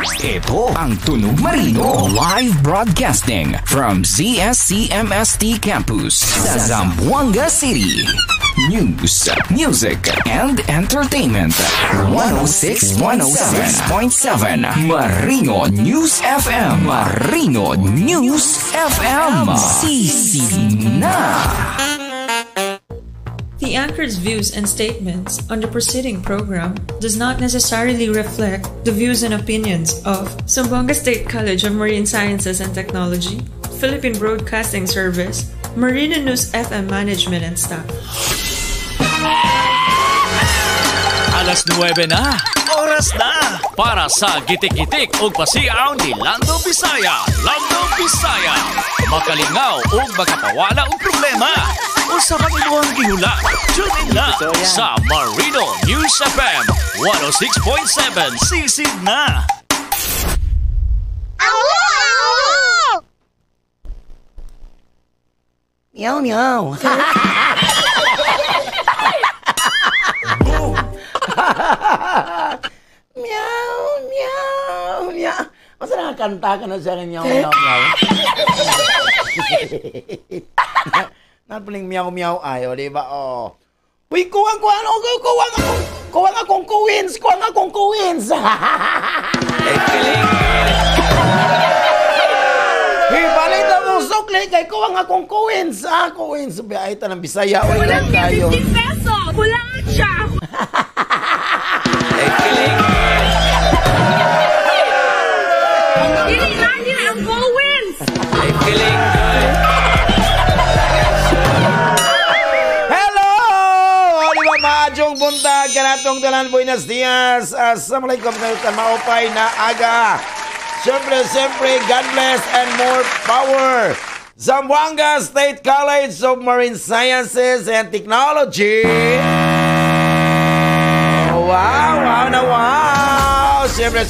Ito ang Tunog Marino, live broadcasting from ZSCMST Campus sa Zamboanga City. News, music, and entertainment. 106.7 Marino News FM. Marino News FM. Sisi na. The anchor's views and statements on the preceding program does not necessarily reflect the views and opinions of Zamboanga State College of Marine Sciences and Technology, Philippine Broadcasting Service, Marino News FM Management and staff. Alas 9 na, oras na para sa gitik-gitik o pasiaw ni Lando Bisaya. Lando Bisaya, makalingaw o makapawala o problema o sa mag-inuang gihula. Tune in na sa Marino News FM 106.7. Sisig na! Meow, meow. Meow, meow, meow. Masa nakakanta ka na sa akin, meow, meow, meow. Napaling meow, meow ay, o, diba, o. Uy, kuwang akong kuwins. Balik na mong sukli kay kuwang akong kuwins. Kuwins. Ay, ito ng Bisaya. Walang 50 peso. Kulangan siya. Dili ang kuwins. Hello! O, di ba, maadjong buntag kanatong tanan, buenos dias. Assalamualaikum kayo maupay na aga. Siyempre, God bless and more power. Zamboanga State College of Marine Sciences and Technology. Wow. Siyempre,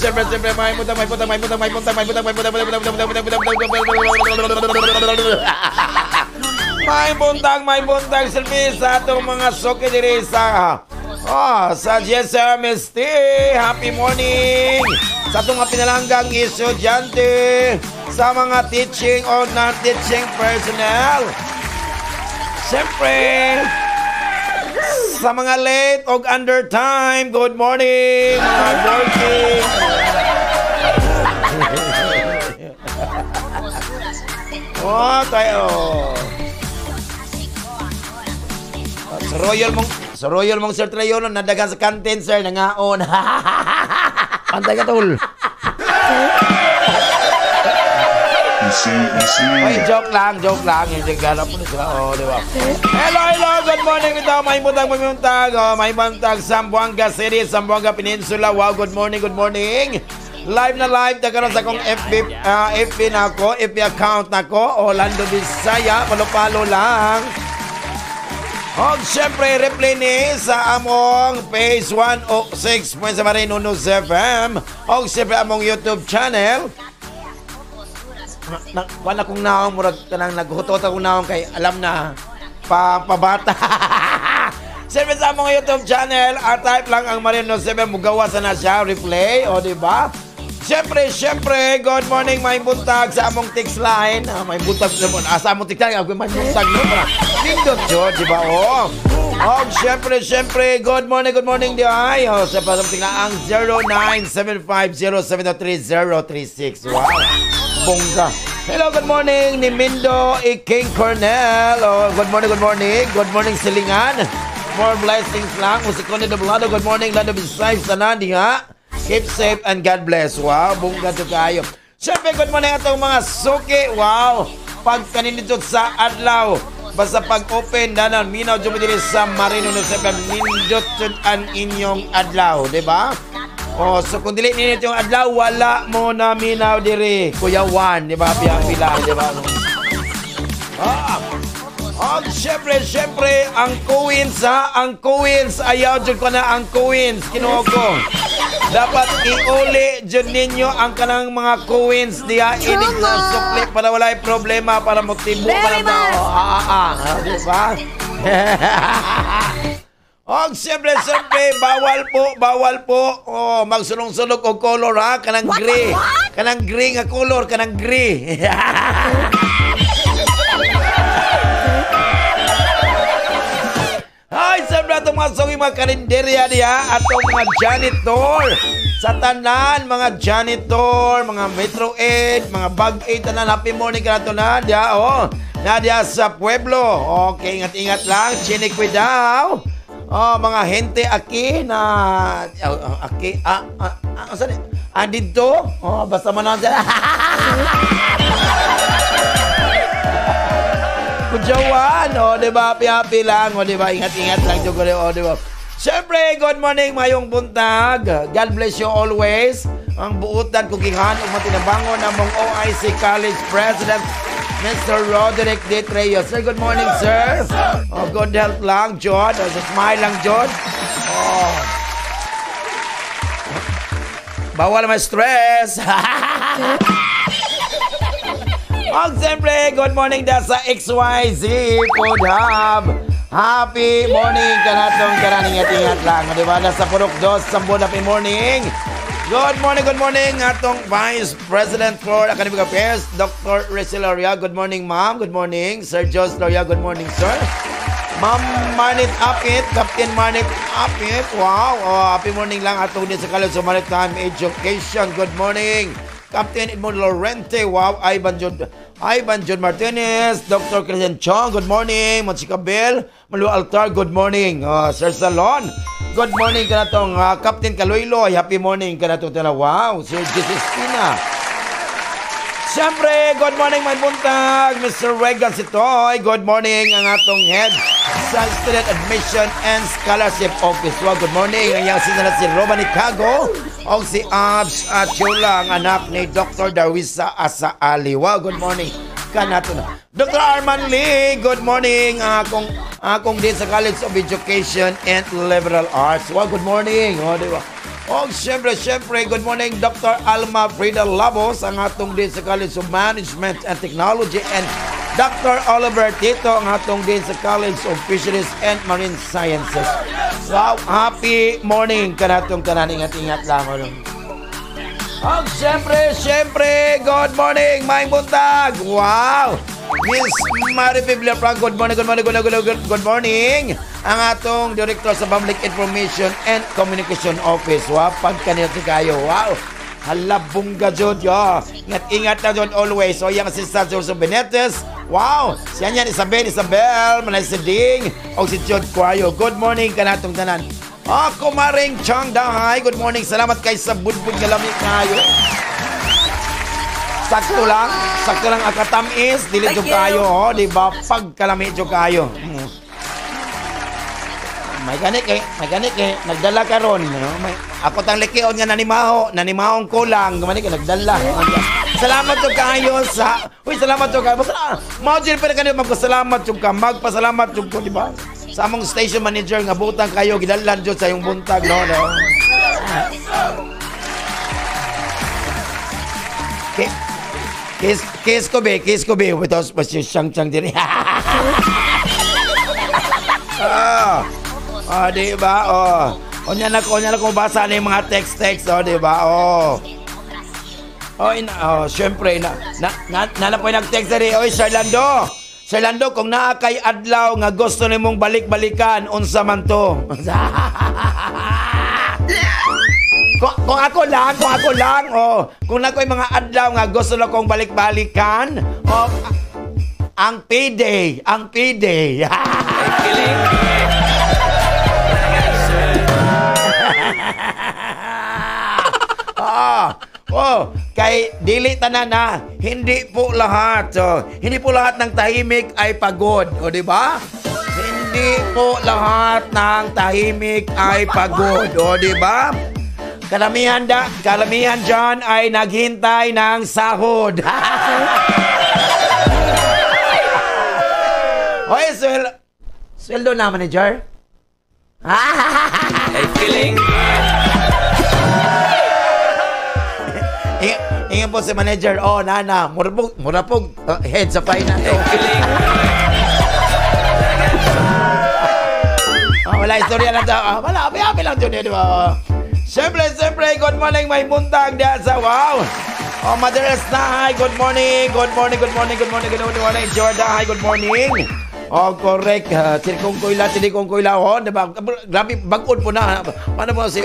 may puntang. May buntang selfie sa atong mga soke diri sa GSMST. Happy morning sa atong mga pinalanggang estudyante, sa mga teaching o non-teaching personnel. Siyempre, sa mga late o under time, good morning, mga working. Tayo. Sa Royal mong Sir Trayon, nadagan sa kantin, sir, nangaon. Pantay ka, tol. Ay, joke lang. Hindi ganap po na sila. Diba? Hello. Good morning ito. May buntag. Zamboanga City, Zamboanga Peninsula. Wow, good morning. Live na live. Nagkaroon sa akong FB na ako. FB account na ako. Orlando Bisaya. Palo-palo lang. O, siyempre, replay ni sa among Phase 106 sa Marino News FM. O, siyempre, among YouTube channel. Wala kong naong, murag ka nang naghutot akong naong kay alam na, pabata. Siyempre, sa among YouTube channel, type lang ang Marino News FM, mugawa na siya, replay, o, diba? Siyempre, good morning, may buntag sa among text line. May buntag sa among text line. May buntag no? Pindot yun, di ba? Siyempre, good morning, di ay. Sa pasamting na ang 0975073036. Wow, bongga. Hello, good morning, ni Mindo King Cornel. Good morning, Silingan. More blessings lang. Musikon ni Doblado, good morning, Lado Bisay, sana, di ha? Keep safe and God bless. Wow, bunga to kayo. Siyempre, good morning atong mga suki. Wow, pag kaninindot sa adlaw, basta pag-open, danan, minaw, dyan sa Marino News FM, nindot ang inyong adlaw, diba? So kung dili ninyo yung adlaw, wala mo na minaw diri. Kuya Juan, diba? Pila, diba? Siyempre, ang Queens, ayaw dyan ko na ang Queens, kinuha ko. Dapat iuli dyan ninyo ang kanang mga Queens diya, inig na sukli para wala problema, para magtibo para na, diba? Og siyempre, bawal po. Oh, magsulong-sulog og color ha, kanang gray. Kanang gray nga color, kanang gray. Ay, siyempre itong mga songi mga karinderya niya, atong mga janitor. Sa tanan, mga janitor, mga Metro 8, mga Bag 8, tanan, happy morning ka na ito, Nadia. Oh, Nadia sa Pueblo. Okay, ingat-ingat lang. Chinikwi daw. Oh, mga hente aki na aki saan dito? Oh, basta man na. Kujawan, oh, di ba? Happy lang, oh, di ba? Ingat-ingat lang jud, oh, di ba? Siyempre, good morning, mayong buntag. God bless you always. Ang buutan kugihan ug matinabangon namong OIC College President Mr. Roderick D. Treyos. Sir, good morning, sir. Oh, good health lang, John. Oh, smile lang, John. Oh. Bawal may stress. Oh, siyempre, good morning da sa XYZ Food Hub. Happy morning kanatong karaning ingat lang. Diba? Nasa Purok 2, Sambon, happy morning. Good morning, atong Vice President for Academic Affairs, Dr. Rachel Loria. Good morning, ma'am. Good morning, Sir Jos Loria. Good morning, sir. Ma'am Manit Apit, Captain Manit Apit. Wow, oh, happy morning lang atong din sa College of Maritime Education. Good morning, Captain Edmond Lorente. Wow, Ivan John Martinez, Dr. Christian Chong. Good morning, Monsika Bell, Malu Altar. Good morning, Sir Salon. Good morning ka na itong Captain Kaloyloy. Happy morning ka na itong tala. Wow, Sir Jesus Pina. Siyempre, good morning my buntag, Mr. Regan Sitoy. Good morning ang atong head sa Student Admission and Scholarship Office. Wow, good morning. Ang iyang sinala si Roman Icago o si Abs at Chula, ang anak ni Dr. Darwisa Asaali. Wow, good morning ka na ito na. Dr. Arman Lee, good morning. Akong din sa College of Education and Liberal Arts. Wow, good morning. O, diba? O, syempre, good morning, Dr. Alma Frida Labos, ang atong din sa College of Management and Technology, and Dr. Oliver Tito, ang atong din sa College of Fisheries and Marine Sciences. Wow, happy morning ka na itong kanan. Ingat-ingat lang. O, syempre, good morning, Maing Buntag. Wow! Miss Marie Biblia Frank, good morning. Ang atong Director sa Public Information and Communication Office. Wow, pagkanito kayo. Wow, halabungga jod yo. Ingat na jod always. So, yung assistant Joseph Benetes. Wow, siya niyan, Isabel, Manay Siding, o si Jod Cuayo. Good morning ka na itong tanan. Kumaring Chang Dahay, good morning. Salamat kay sa budbud galami kayo. Sakto lang akatamis, dili jud kayo, di ba? Pagkalami jud kayo. May ganit kay nagdala karon, no? Ako tang likion nga nanimahong kulang, gamani kay nagdala. Salamat jud kayo sa salamat jud kayo. Basta mao jud pa kanyo magpasalamat jud ka, magpasalamat jud ko, di ba? Sa among station manager nga butang kayo gidalhan jud sa yung buntag, no? Okay. Kiss ko be, without siyang diri. Di ba? Onya na ko basa na yung mga text, di ba? Syempre, na po yung nag-text diri. Oy, Sir Lando, kung naa kay adlaw nga gusto nimong balik-balikan, unsa man to? Kung ako lang, kung nako'y mga adlaw nga gusto na kong balik-balikan, ang payday. Kay dili tanan na, hindi po lahat ng tahimik ay pagod, o di ba? Hindi po lahat ng tahimik ay pagod, o di ba? Kalamihan dyan ay naghintay ng sahod. Oy, sweldo na, manager. Ay, feeling Ingin po si manager. Nana, murapog, head sa finance. ay, feeling Wala istorya lang daw. Wala, happy lang dyan, di ba? Siyempre, good morning, may buntag dyan sa wow. Mother Esna, hi, good morning. Jordan, hi, good morning. Correct. Tinikong kuila. Diba? Grabe, bagod po na. Paano po si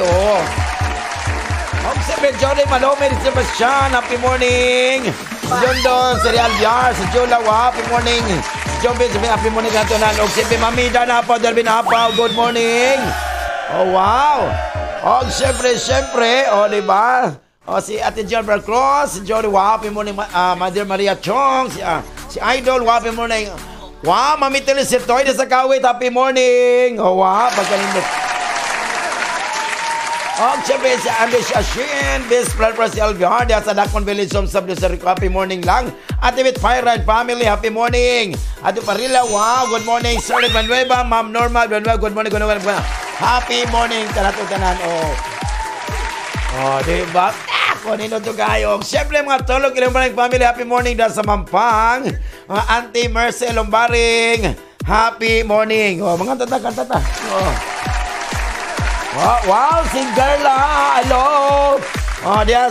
Siyempre, Jordan Malome, Sebastian, happy morning. John Don, Serial Biar, si Jola, happy morning. Jobin, happy morning ka ito na. Siyempre, Mami Dana po, Darwin Hapaw, good morning. Wow. Siyempre, diba? Si Ate John Cross, si Jody, happy morning. Mother Maria Chong, si Idol, happy morning. Wow, Mami Telisitoy na sa Kawit, happy morning. Wow, pagkalindot. Siyempre, si Andres Ashin, Best Flower si Alviar, sa Dakon Village, sa Rico, happy morning lang. Ate with Fire Ride Family, happy morning. Ate Parilla, wow, good morning. Sir Manueva, Ma'am Norma, good morning. Happy morning, tanan. Diba? Nino to kayo. Siyempre, mga tulog, ilang family, happy morning dahil sa Mampang. Mga Auntie Marcel Lombaring, happy morning. Mga kanta. Wow, si Garla, hello. Diyan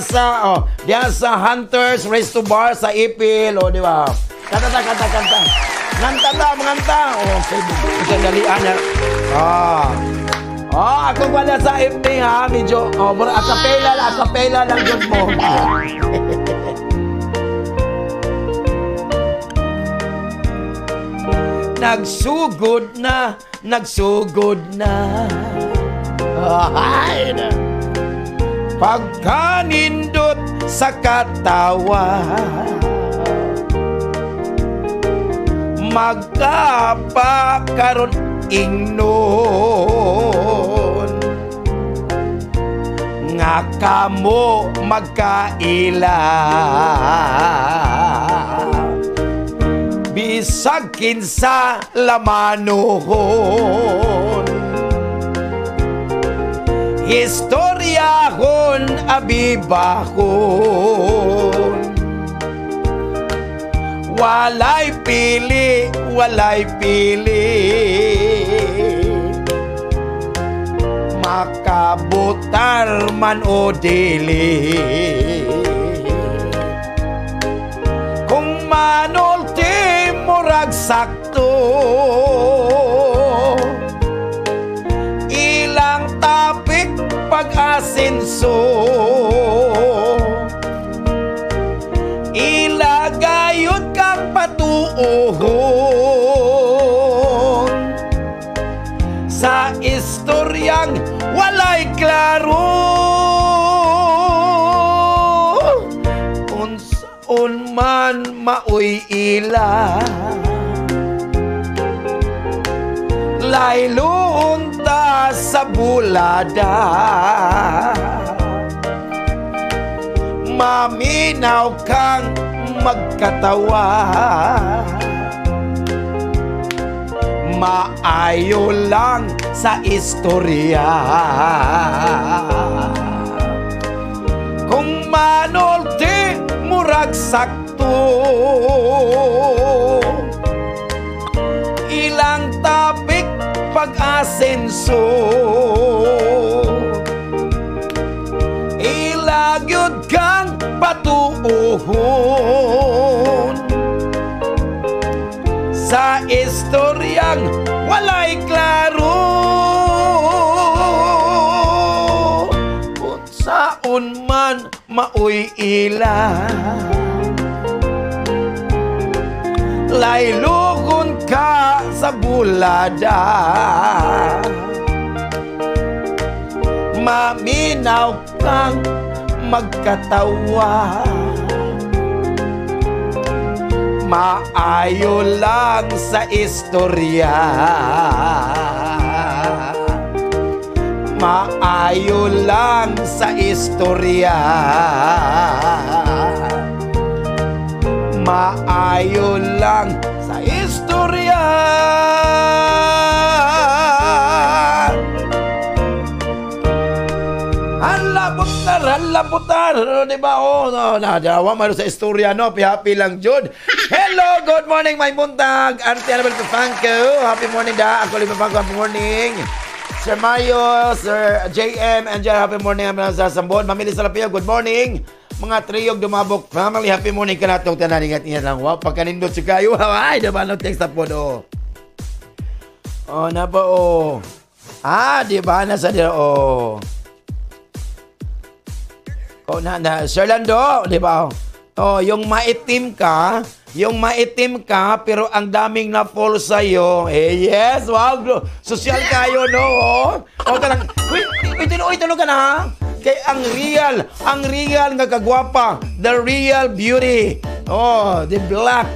sa Hunters Race to Bar sa Ipil, di ba? Kanta. Manganta. Sandalian na. Ako pala sa evening ha, medyo, acapella lang yun mo. Nagsugod na. Ay na. Pagkanindot sa katawa, magkapakaroon ingnon nga kamo magkaila bisag kinsa lamanon historyahon abibahon walay pili makabutar man o dili kung manulti murag sakto ilang tapik pag-asinso ilagayot kang patuohon sa istoryang walay klaro unsaon man maoy ila layloon ta sa bulada maminaw kang magkatawa maayo lang sa istorya kung manulti murag sakto ilang tapik pag-asenso ilagyod kang patuohon sa istoryang walay klaro kung saon man maoy ila laylugon ka sa bulada maminaw kang magkatawa maayo lang sa istorya maayo lang sa istorya maayo lang sa istorya Halaputar, di ba? Nadawa man sa istorya, no? Happy lang, Jud. Hello, good morning, my buntag. Auntie Annabel Papanco. Happy morning, da. Ako Lima Papanco, happy morning. Sir Mayo, Sir JM, Angel, happy morning sa Sambon. Mamili sa Lapia, good morning. Mga triyog dumabok family, happy morning ka na itong tanan. Ingat-ingat lang. Wow, pagkanindot si kayo. Ay, diba no text na po do. Oh, na ba oh. Diba nasa dito oh. Oh, na Sir Lando, diba oh, yung maitim ka, pero ang daming na-fall sa'yo. Yes, wow, social kayo, no? O, kanang, tinong ka na, ha? Kay ang real nga kagwapa, the real beauty. Oh, the black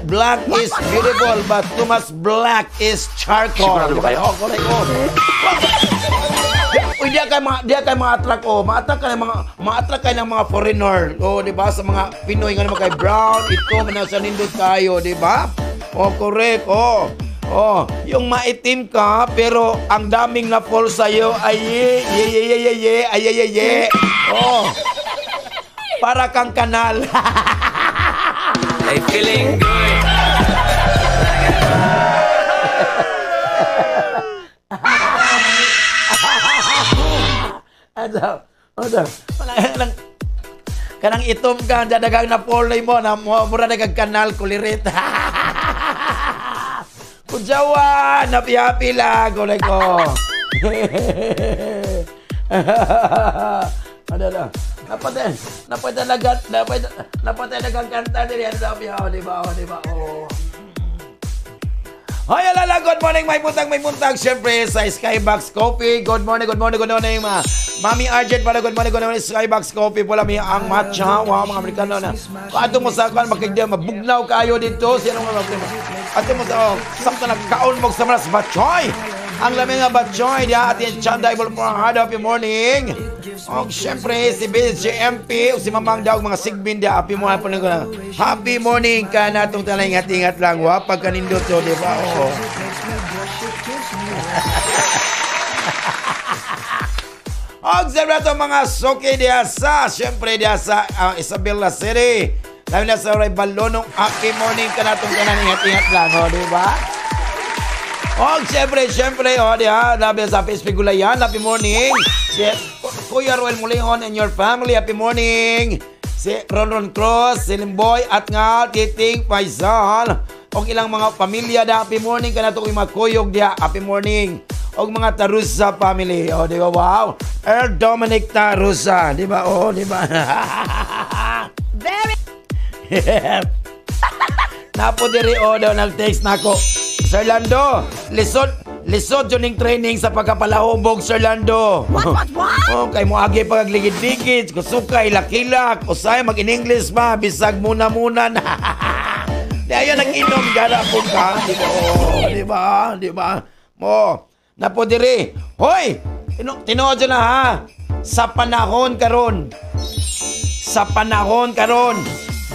is beautiful, but too much black is charcoal. Diba? Oh, correct, oh. Uy, dia kay ma-attract ma-attract ng mga foreigner. Oh, di ba? Sa mga Pinoy nga naman kay brown, ito manasa nindot tayo, di ba? Oh, correct. Oh, yung maitim ka pero ang daming na-fall sa iyo. Ay. Oh. Para kang kanal. I'm feeling good. Kanang itom ka, dadagang na polay mo, na mura dagang kanal, kulirit. Kudyawan, napi-happy lang, kulay ko. Napatay nagang kanta din yan, sabi ako, di ba? Hoy, alala, good morning, may buntag. Siyempre, sa Skybox Coffee. Good morning, Mami Argent, pala, good morning, Skybox Coffee. Pula, may ang matcha. Wow, mga Amerikano na. Ato mo sa kan, makikita, mabugnaw kayo dito. Sino nga problema? Ato mo sa, sakto nagkaon mo sa maras, batchoy. Ang lamig nga batchoy, diya, atin Chanday, for happy morning. O, siyempre, si BGMP, o si Mamang Daw, mga sigbin diya, happy morning ka na itong talang ingat-ingat lang, wapag kanindot to, di ba? Oo. Og siyempre ito mga soke diya sa, siyempre diya sa Isabela City. Dahil na sa Ray Balonong, happy morning ka na itong talang ingat-ingat lang, o, di ba? Og siyempre, o, diya, labi sa Facebook Gulayan, happy morning. Si Kuya Roel Mulihon and your family, happy morning. Si Ron Cross, si Limboy at nga Titing Faisal. Og ilang mga pamilya da, happy morning ka na itong mga kuyog diya, happy morning. Og mga Tarusa family, o, di ba, wow. Dominic Tarusa, di ba, o, di ba. Very Napo diri o daw nag-text na ako. Sir Lando, lisod yun yung training sa pagkapalahubog, Sir Lando. What? Oh, kay mo agi pagagligid-ligid, kusukay, lakilak, usay, mag-in-English ba, bisag muna na. Di ayan nag-inom, gara po ka. Di ba? Mo, napo diri. Hoy, tinuod dyan na ha. Sa panahon karon,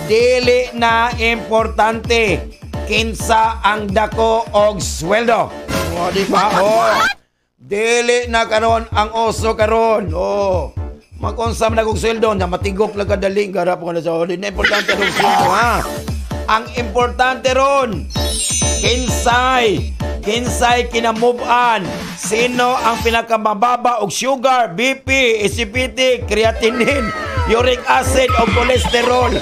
dili na importante kinsa ang dako og sweldo. O, di ba? Dili na karon ang oso karon. Mag-unsam na kong sweldo na matigok lang kadaling garap ko na sa di na importante ang sweldo, ha? Ang importante ron, kinsay kinamove-an, sino ang pinakamababa og sugar, BP, SPT, creatinine, uric acid o cholesterol.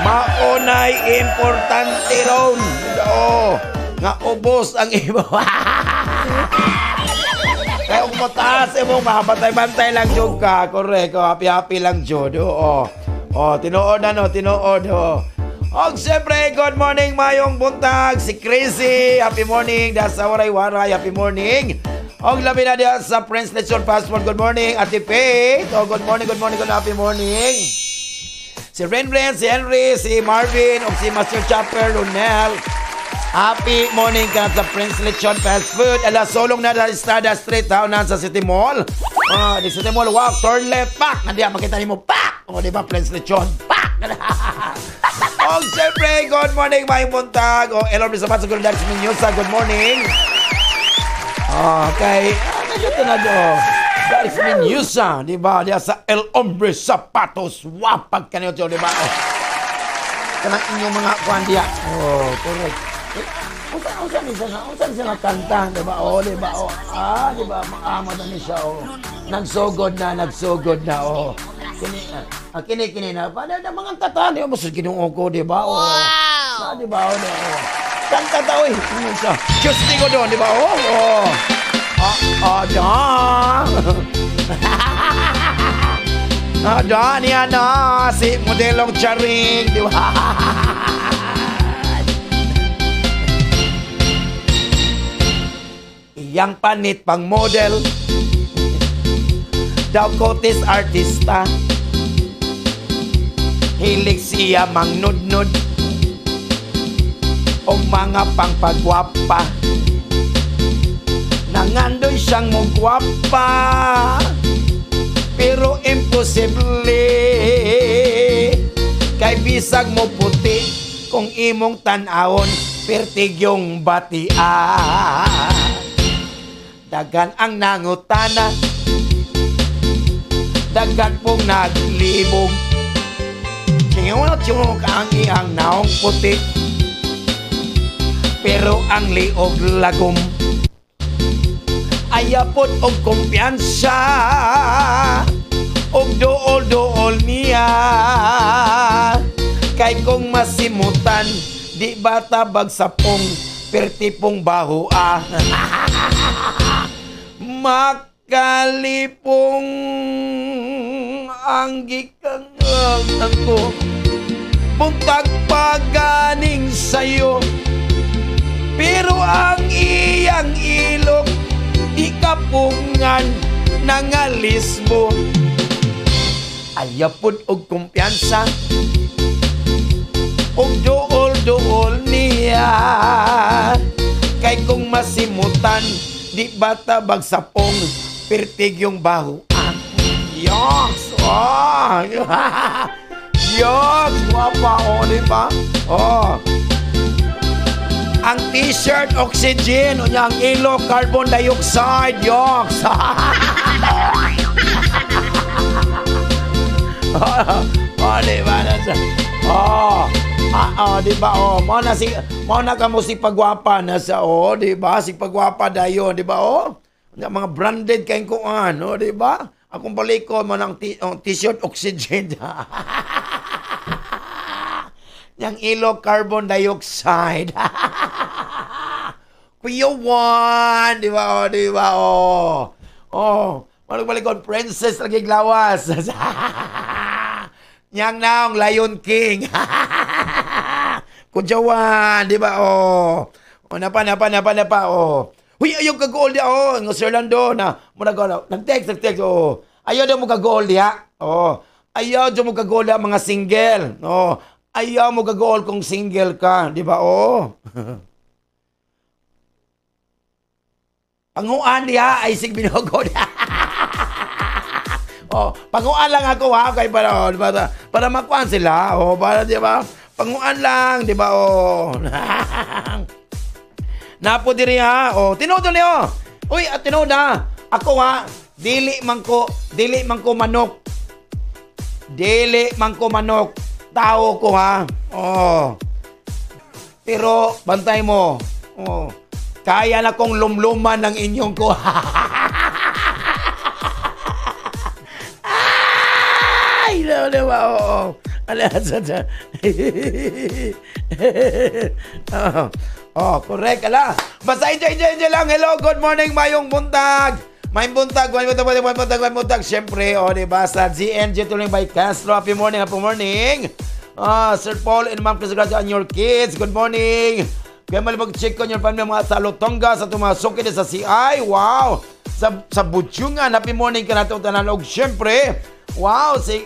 Maunay importante ron. Nga ubos ang iba. Kaya kung mataas mo, makapatay-bantay lang jud ka. Correct. Happy-happy lang jud. Tinuod na, tinuod. Og siyempre, good morning, mayong buntag. Si Crazy, happy morning. Dasa waray-waray, happy morning. Og labi na diya sa Prince Lechon Passport, good morning. Ate Faith, good morning, happy morning. Si Renren, si Henry, si Marvin, o si Master Chopper, Lunel. Happy morning ka sa Prince Lechon Fast Food. Solong na sa Estrada Street, taonan sa City Mall. Di City Mall, walk, turn left, pak. Nandiyan, makita niyo mo, pak. O, di ba, Prince Lechon, pak. O, siyempre, good morning, may buntag. O, Elon Rizabad sa Guldax Minyosa, good morning. Okay, ito na do. Guys, Minyosa, di ba? Diya sa El Hombre Zapatos, wapag kanyo, di ba? Kanang inyong mga kuhan diya. Correct. Unsan siya nga kanta, di ba? Oh, di ba? Oh, di ba? Maamad na siya, oh. Nagsugod na, oh. Kini na. Paano na mga kanta, di ba? Mas ginuong ko, di ba? Oh. Wow! Di ba? Oh. Kanta ta, oy. Ano siya? Just ko doon, di ba? Oh. Niya na. Si modelong Charing, di ba? Yang panit pang model daw kotis artista hilig siya mangnudnud o mga pangpagwapa nangandoy siyang mugwapa pero imposible kay bisag mo puti kung imong tan-awon pertig yung batian. Dagan ang nangutana, dagan pong naglibog. Tiyong ang iyang naong puti, pero ang liog lagom. Ayapot og kumpiyansa, og dool niya. Kay kung masimutan, di bata bagsapong, pertipong baho makalipong ang gikangang ko buntag paganing sayo pero ang iyang ilok di kapungan nangalis mo ayapod og kumpiyansa og dool niya kay kung masimutan di bata bagsapong pertig yung baho. Yoks! Oh! Yoks! Wapa, oh, di ba? Oh! Ang t-shirt, oxygen. O ang ilo, carbon dioxide. Yoks! Oh, di ba? Di ba? Oh, mo na ka mo si pagwapa na sa di ba? Si pagwapa dayon, di ba? Mga branded kayong kuan, di ba? Akong baliko mo ng t-shirt oxygen. Yang ilo carbon dioxide. Kuya Juan, di ba? Di ba? Maligbalikon princess lagi glawas. Yang naong Lion King. Kujawan, di ba? Napa. Huy, ayaw ka-goal dia, ng Sir Lando na. Nag-text. Ayaw daw mo ka-goal dia. Ayaw daw mo ka-goal dia mga single. Ayaw mo ka-goal kung single ka, di ba? Panguan dia, ay sig binogo dia. Panguan lang ako ha, kay para makuan sila. Para di ba? Panguan lang, di ba? Napo diri ha. Tinood niyo. Uy, tinood na. Ako ha, dili man ko manok. Dili man ko manok. Tao ko ha. Pero bantay mo. Kaya na kong lumluman ng inyong ko. Ay, di ba? Correct, ala. Basta enjoy lang. Hello, good morning, mayong buntag. Mayong buntag. Siyempre, diba, sa GNG Tuling by Castro. Happy morning. Sir Paul and Ma'am Chris and your kids. Good morning. Kaya malibag-check ko yung family mga sa Lotonga, sa tumasok sa CI. Wow! Sa Butchungan. Happy morning ka natin tanan. Og siyempre, wow, si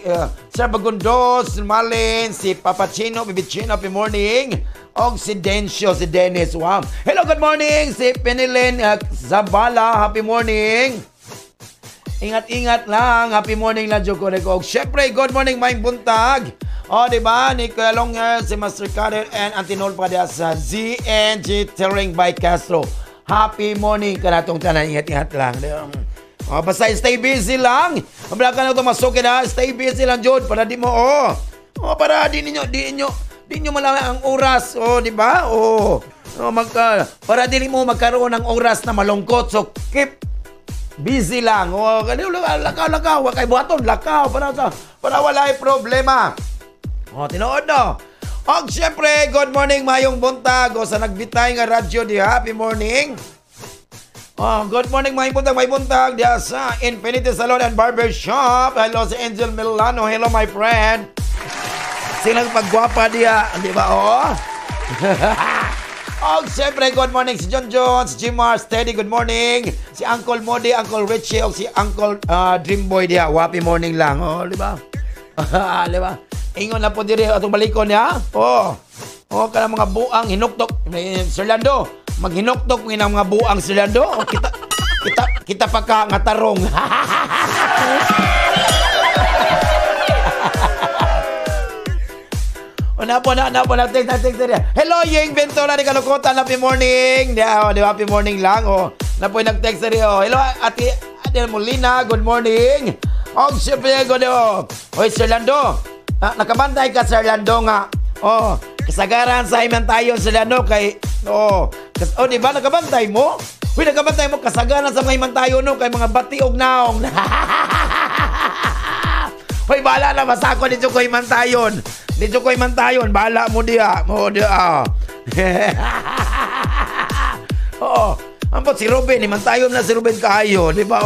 Sir Bagundos, si Malin, si Papa Chino, Bibi Chino, happy morning. Og si Dencio, si Dennis, wow. Hello, good morning. Si Penilyn Zabala, happy morning. Ingat-ingat lang. Happy morning na Joko Reko. Og syempre, good morning, Maing Buntag. Diba? Ni Kuya Longer, si Master Kader, and Antinol pa diya sa ZNG Tuling by Castro. Happy morning ka natong tanan. Ingat-ingat lang. Basta stay busy lang. Mabala ka na ito masukin ha. Stay busy lang, Jod. Para di mo, para di ninyo malaman ang oras. Di ba? Para dili mo magkaroon ng oras na malungkot. So, keep busy lang. Lakaw. Kay buhaton, lakaw. Para wala ay problema. Tinuod no. Og syempre, good morning, mayong buntag. Sa nagbitay nga radyo di happy morning. Good morning, may buntag diya sa Infinity Salon and Barbershop. Hello si Angel Milano. Hello, my friend. Silang pagguwapa diya, di ba? Og siyempre, good morning si John Jones, si Jimar, Steady, good morning. Si Uncle Modi, Uncle Richie, o si Uncle Dreamboy diya. Happy morning lang, di ba? Di ba? Ingon na po diri atong balikon niya. Kana mga buang hinuktok. Sir Lando, maghinuktok ng mga buang Sir Lando. Kita pa ka nga tarong. Na text niya. Hello, Ying Ventura ni Kalukutan. Happy morning. Happy morning lang. Napoy nag-text niya. Hello, Ate Molina. Good morning. Siyempre, Hoy, Sir Lando. Nakabantay ka, Sir Lando nga. Kasagaran sa Himantayon, Sir Lando. Di ba? Nakabantay mo? Hoy, nakabantay mo. Kasagaran sa mga Himantayon, no? Kay mga bati og naong. Hoy, bahala na. Masako dito ko Himantayon. Dito ko Himantayon. Bahala mo diya. Ampot si Ruben. Himantayon na si Ruben Kahayo. Di ba,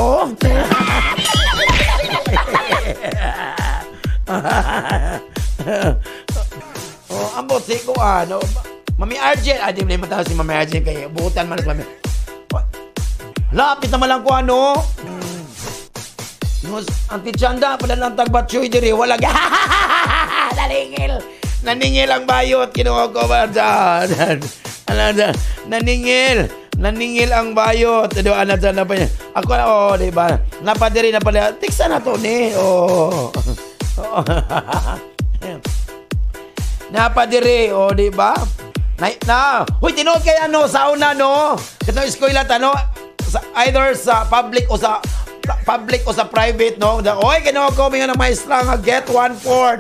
Ampot si Kuan. Mami Arjen. Di mo na si Mami Arjen. Kaya buutan man si Mami. Lapit naman lang Kuan, Auntie Chanda, pala lang tagbatsoy diri. Walang naningil ang bayot. Kinuha ko ba dyan? Naningil ang bayot. Na pa niya. Ako na, diba? Napadiri na pala. Tiksa na to, ni. Napadiri, diba? Huy, tinood kaya, sa una, Ito eskwela, either sa public o sa private, Oy, kinuha ko mga ng maestra nga, get 1/4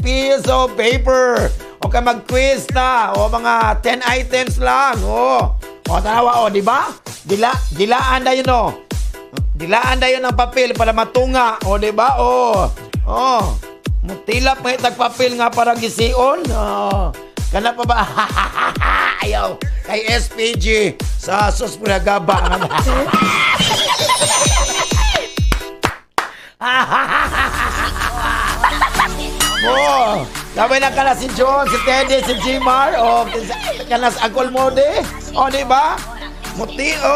piece of paper. Okay, mag-quiz na. Mga 10 items lang. Tanawa, di ba? Dilaan na yun, Dilaan na yun ang papel para matunga. Di ba? Mutilap may tagpapel nga para gision. Kana pa ba? Ayaw. Kay SPG sa Suspuragaba. Sabi na kana si John, si Teddy, si Jimar, kana si Uncle Modi, di ba?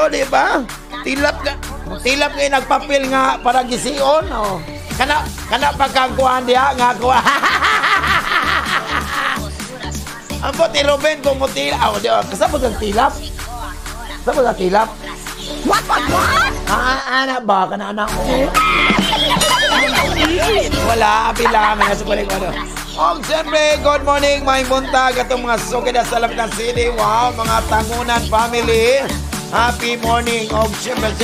Di ba? Tilap kayo nagpapil nga para gision, Kana pagkangkuhan diya, nga kuha. Ang po ni Ruben kung mutila, kasama kang tilap? Kasama kang tilap? What? Anak ba? Kana-anak ko. Wala, apila. May nasa kulit ko. Siyempre, good morning, may buntag. Itong mga sukid sa Salapitan City. Wow, mga Tangunan family. Happy morning. Siyempre,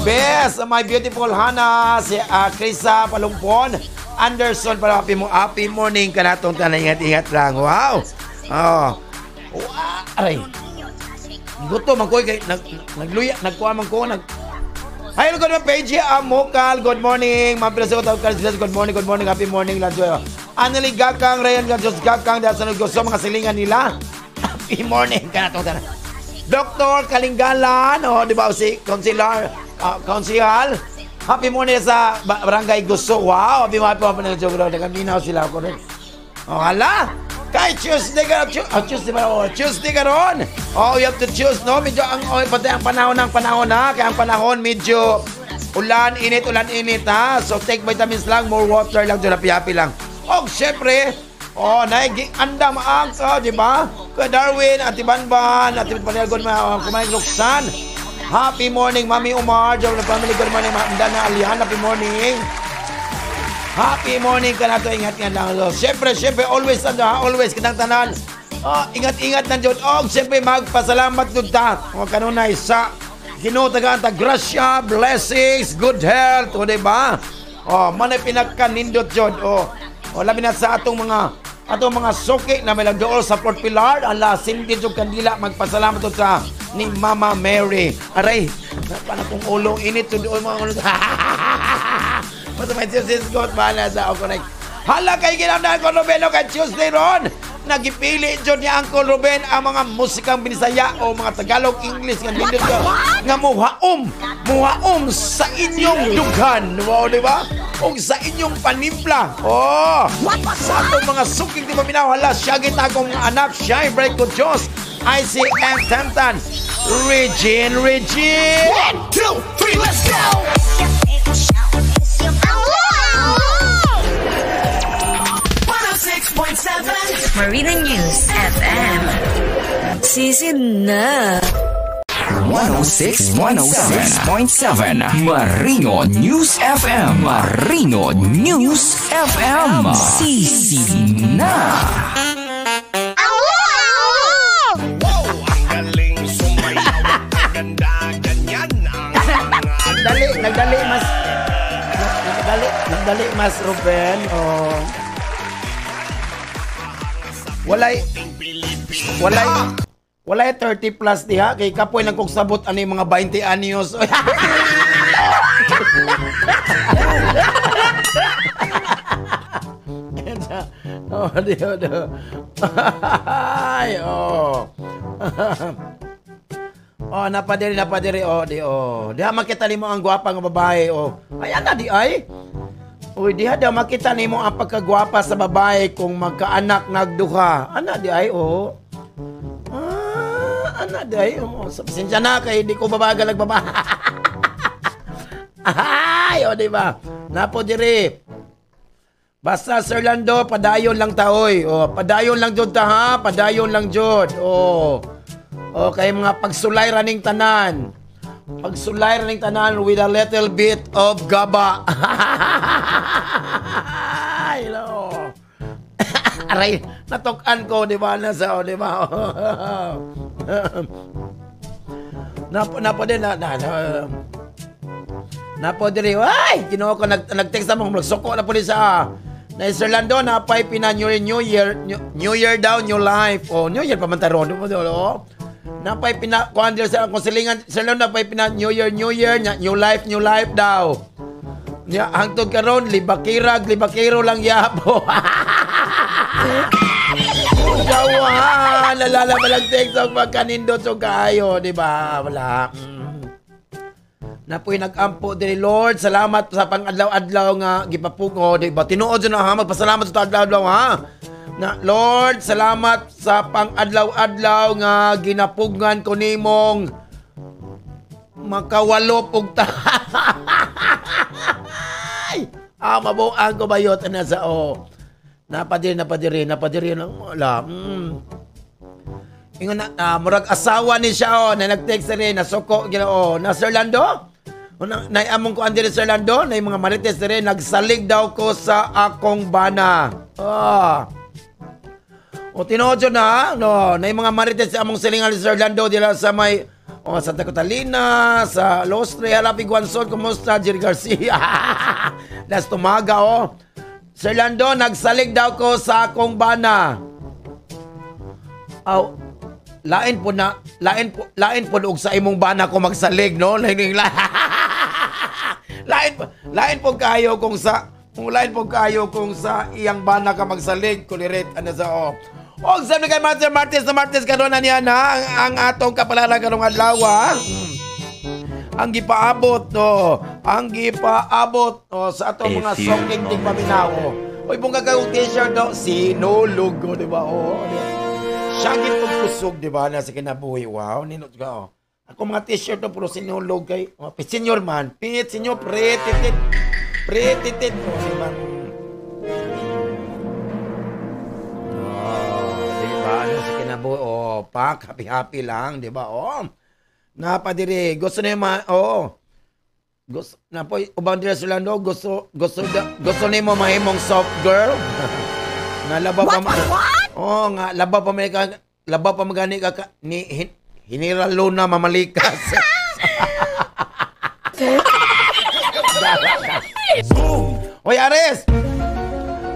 best, my beautiful Hana, si Krisa Palumpon. Anderson, para happy morning ka na itong tanay. Ingat lang. Wow. Aray. Gusto, magkoy kay nagluya, nagkuha man ko, Hi, good morning, Paige Amokal. Good morning, Ma'am Preso. Good morning, happy morning, Lanjoy. Anali Gakang, Ryan Gajos Gakang, dahil sa gusto mga silingan nila. Happy morning, kanatong. Dr. Kalinggalan, di ba, si Konsihal. Happy morning sa Barangay Gusto. Wow, happy morning po ng Jogro. Nagaminaw sila ako rin. Hala! Kay Tuesday ka ron. You have to choose, Medyo pati ang panahon Kaya ang panahon medyo ulan, init, ha. So take vitamins lang, more water lang, happy lang. Syempre, andam ang di ba? Kay Darwin, Ati Banban, Ati Panelgon, kumain Roxanne. Happy morning, Mami Umar, Joe, family, good morning, Dana Alihan, happy morning. Happy morning ka na to, ingat lang. Siyempre, always kitang tanan. Ingat na dyan. Siyempre, magpasalamat doon ta. Kanunay sa ginutagaan ta, grasya, blessings, good health, diba? Manay pinagkanindot dyan. Labi na sa atong mga Ato mga suki na may nagdool sa Fort Pilar, ala sindi jud kandila magpasalamat to sa ni Mama Mary. Aray, napana kong ulo init to doon mga ulo. Mas may sis got bala sa ako like. Hala kay ginamdan ko Ruben o kay Tuesday ron. Nagipili jud ni Uncle Ruben ang mga musikang Binisaya o mga Tagalog English nga nindot ka nga muhaom sa inyong dughan. Wow, di ba? O sa inyong panimpla. Oh, sa atong mga suking di ba minaw, hala, siya kita akong anak, siya, break ko Diyos. ICM Tantan. Regine. 1, 2, 3, let's go! Marina News FM. Sisid na. 106.7 Marino News FM. Marino News FM. Sisid na. Nagdali mas Ruben. Oh. Walay 30 plus diha kay kapoy lang kog sabot ani mga 20 anyos. Oh, dio. Ay, oh. Oh, napadiri. Oh, di oh. Diha makita nimo ang gwapa nga babae, oh. Ayan na di ay. Uy, diha daw makita nimo ang pagkagwapa sa babae kung magkaanak nagduha. Ana di ay, oh. Ana di ay, oh. Pasensya na kay di ko babagal nagbaba. Ay, oh, di ba? Napo diri. Basta Sir Lando, padayon lang taoy. Oh, padayon lang jud ta ha, padayon lang jud. Oh. Okay, mga pagsulay raning tanan. Pagsulay raning tanan with a little bit of gaba. Hello. Aray, natukan ko, di ba? Nasa, di ba? Napo din, napo din, ay, kinuha ko, nag-text mo, magsuko na po din sa, na Sir Lando, napay pina New Year daw, new life. Oh, New Year pa man tayo, oh. Napay pina, kung sa konsilingan, Sir Lando, napay pina New Year, new life daw. Nya hangtod karon libakiro lang yapo. Jawa, nalala malang text og pagkanindot so kaayo, di ba? Wala. Napoy nagampo diri Lord, salamat sa pang-adlaw-adlaw nga gipapugo, di ba? Tinuod na ha, magpasalamat sa adlaw-adlaw ha. Na Lord, salamat sa pang-adlaw-adlaw nga ginapugan ko nimong makawalo pug ta. Mabuang ko bayot na sa o. Napadiri lang wala. Ingon na murag asawa ni siya o na nag-text rin na suko ginoo na Sir Lando. Naiamong ko andiri Sir Lando na mga marites rin nagsalig daw ko sa akong bana. O tinuod na no na mga marites sa among silingan ni Sir Lando dila sa may Santa Catalina, sa Los Tres, Halapig Guansol, kumusta, Jerry Garcia? Das tumaga, oh. Sir Lando, nagsalig daw ko sa akong bana. Lain po og sa imong bana ko magsalig, no? Lain po kayo kung sa iyang bana ka magsalig, kulirit, ano sa, oh. O, sabi kay Martes karon na niya na ang atong kapalaran karong adlaw. Ang gipaabot sa atong mga songking ting paminaw. Oy bunga kay t-shirt do sinulog ko, di ba? Syagit og kusog, di ba? Na sa kinabuhi. Wow, ninot ka. Ako mga t-shirt do puro sinulog kay senior man. Senior pre-titit. Di ba? Ano sa kinabuhi, happy lang, di ba? Napadiri, gusto na yung gusto, na po, ubang dira Sir Lando, gusto na mo mahimong soft girl. Nga labaw pa magani ka, hiniralo na mamalikas. Oy, Ares!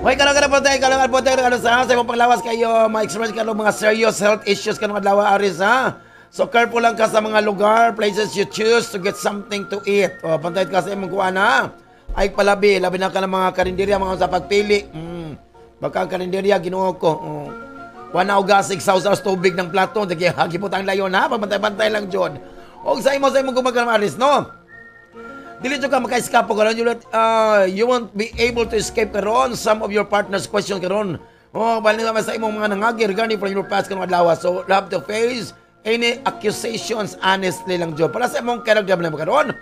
Hoy, kalangan po tayo, sa imong panglawas kayo, ma-experience ka ng mga serious health issues kanong adlaw aris ha. So careful lang ka sa mga lugar, places you choose to get something to eat. O, pantay ka sa imong kuha na. Ay labi na ka ng mga karinderya, mga sa pagpili. Baka ang karinderya, ginuho ko. Wana o gas, 6,000 tubig ng plato. Hagipot ang layon ha, pabantay-bantay lang dyan. O sa imong gumagano aris, no? Dili ka maka-escape karon, you won't be able to escape karon some of your partner's questions karon. Bali naman sa imong mga nangagi regarding from your past kanong adlaw. So, you have to face any accusations honestly lang jud. Para sa imong character na karon,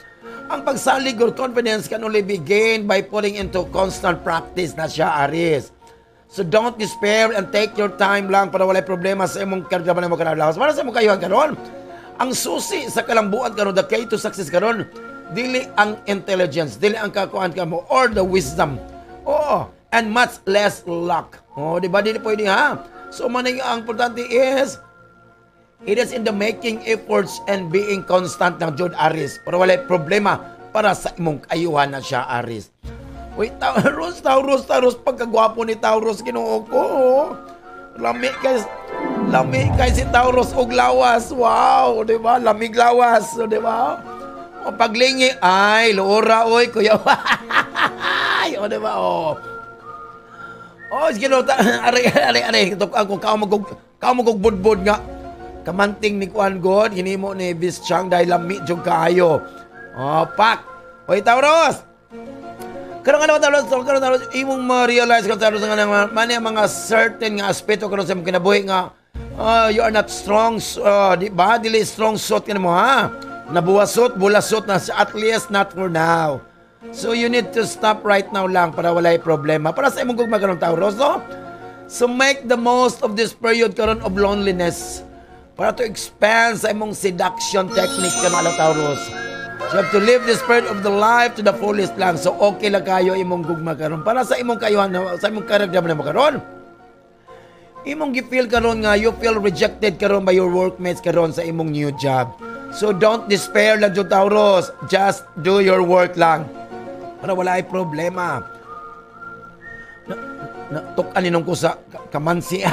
ang pagsalig or confidence can only be gained by putting into constant practice na siya aris. So, don't despair and take your time lang para walay problema sa imong character na karon. Para sa imong kayuhan karon, ang susi sa kalambuan karon, the key to success karon, dili ang intelligence, dili ang kakuan ka mo, or the wisdom. And much less luck. Di ba? Dili pwede ha? So, ang importante is, it is in the making efforts and being constant ng Jud aris. Para walay problema para sa imong kayuhan na siya aris. Uy, Taurus, pagkagwapo ni Taurus, Ginoo ko. Lami kay si Taurus og lawas. Wow, di ba? Lamig lawas, di ba? O paglingi, ay, loora, oy, kuya. Ay, o, diba, o. O, sige, no, are, ako, kao magugudbud nga. Kamanting ni Kuan God, hinimo ni Bischang dahil lami jug kaayo. O, pak. Oy, Taurus. Karong ano, Taurus, imong ma-realize ka, Taurus, nga mani mga certain nga aspeto karon sa imong kinabuhi nga, you are not strong, di ba? Dili strong suit ka mo, ha? Nabuwasot, bulasot na at least not for now. So you need to stop right now lang para walay problema. Para sa imong gugma karon Taurus, no? So make the most of this period karon of loneliness para to expand sa imong seduction technique karon Taurus. You have to live this period of the life to the fullest lang. So okay lang kayo imong gugma karon para sa imong kayuhan, sa imong karakter mo karon. Imong gifeel karon nga you feel rejected karon by your workmates karon sa imong new job. So don't despair lang Jud Taurus. Just do your work lang. Para wala ay problema. Tukan ninong ko sa kamansi.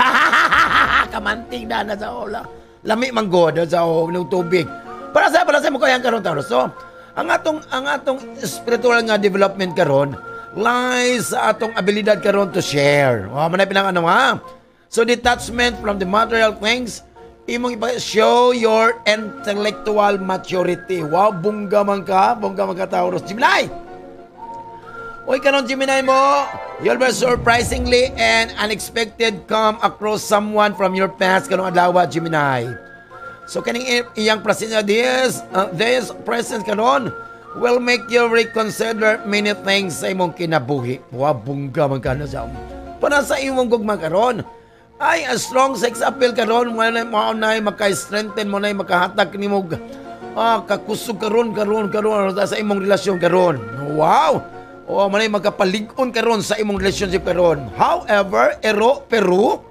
Kamanting na sa ola. Lami man god sa ng tubig. Para sa mo kayang karon Taurus. So, ang atong spiritual nga development karon lies sa atong abilidad karon to share. Manay pinang ano ha. So detachment from the material things, imong show your intellectual maturity. Wow, bungga man ka Taurus. Gemini! Uy, kanon Gemini mo, you'll be surprisingly and unexpected come across someone from your past kanong adlaw, Gemini. So, kaning iyang presence this presence kanon will make you reconsider many things sa imong kinabuhi. Wow, bungga man ka na sa para sa imong gugma karon. Ay, a strong sex appeal karon mo na maka-strengthen mo na makahatag nimo kakusog karon sa imong relasyon karon. Wow. O manay magkapalig-on karon sa imong relationship karon. However, pero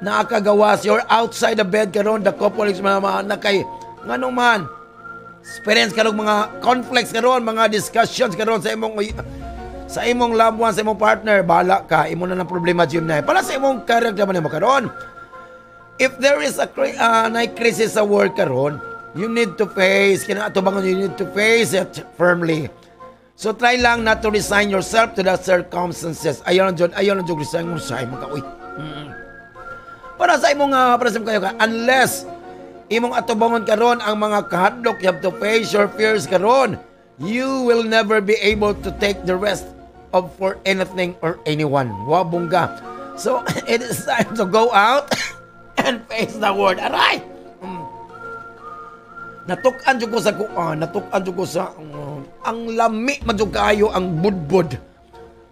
nakagawas you're outside the bed karon, the couple is na kay nganong man experience karon mga conflicts karon, mga discussions karon sa imong loved one, sa imong partner, bala ka, imo na ng problema Gemini. Para sa imong character man mo karon. If there is a crisis sa work karon, you need to face, you need to face it firmly. So try lang not to resign yourself to the circumstances. Ayaw na jud resign mo sa imong kaoy. Para sa imong kayo ka, unless imong atubangon karon ang mga kahadlok, you have to face your fears karon. You will never be able to take the rest of for anything or anyone. Wow, bungga. So, it is time to go out and face the world. Aray! Natukan ko sa ang lami madyo kayo ang budbud.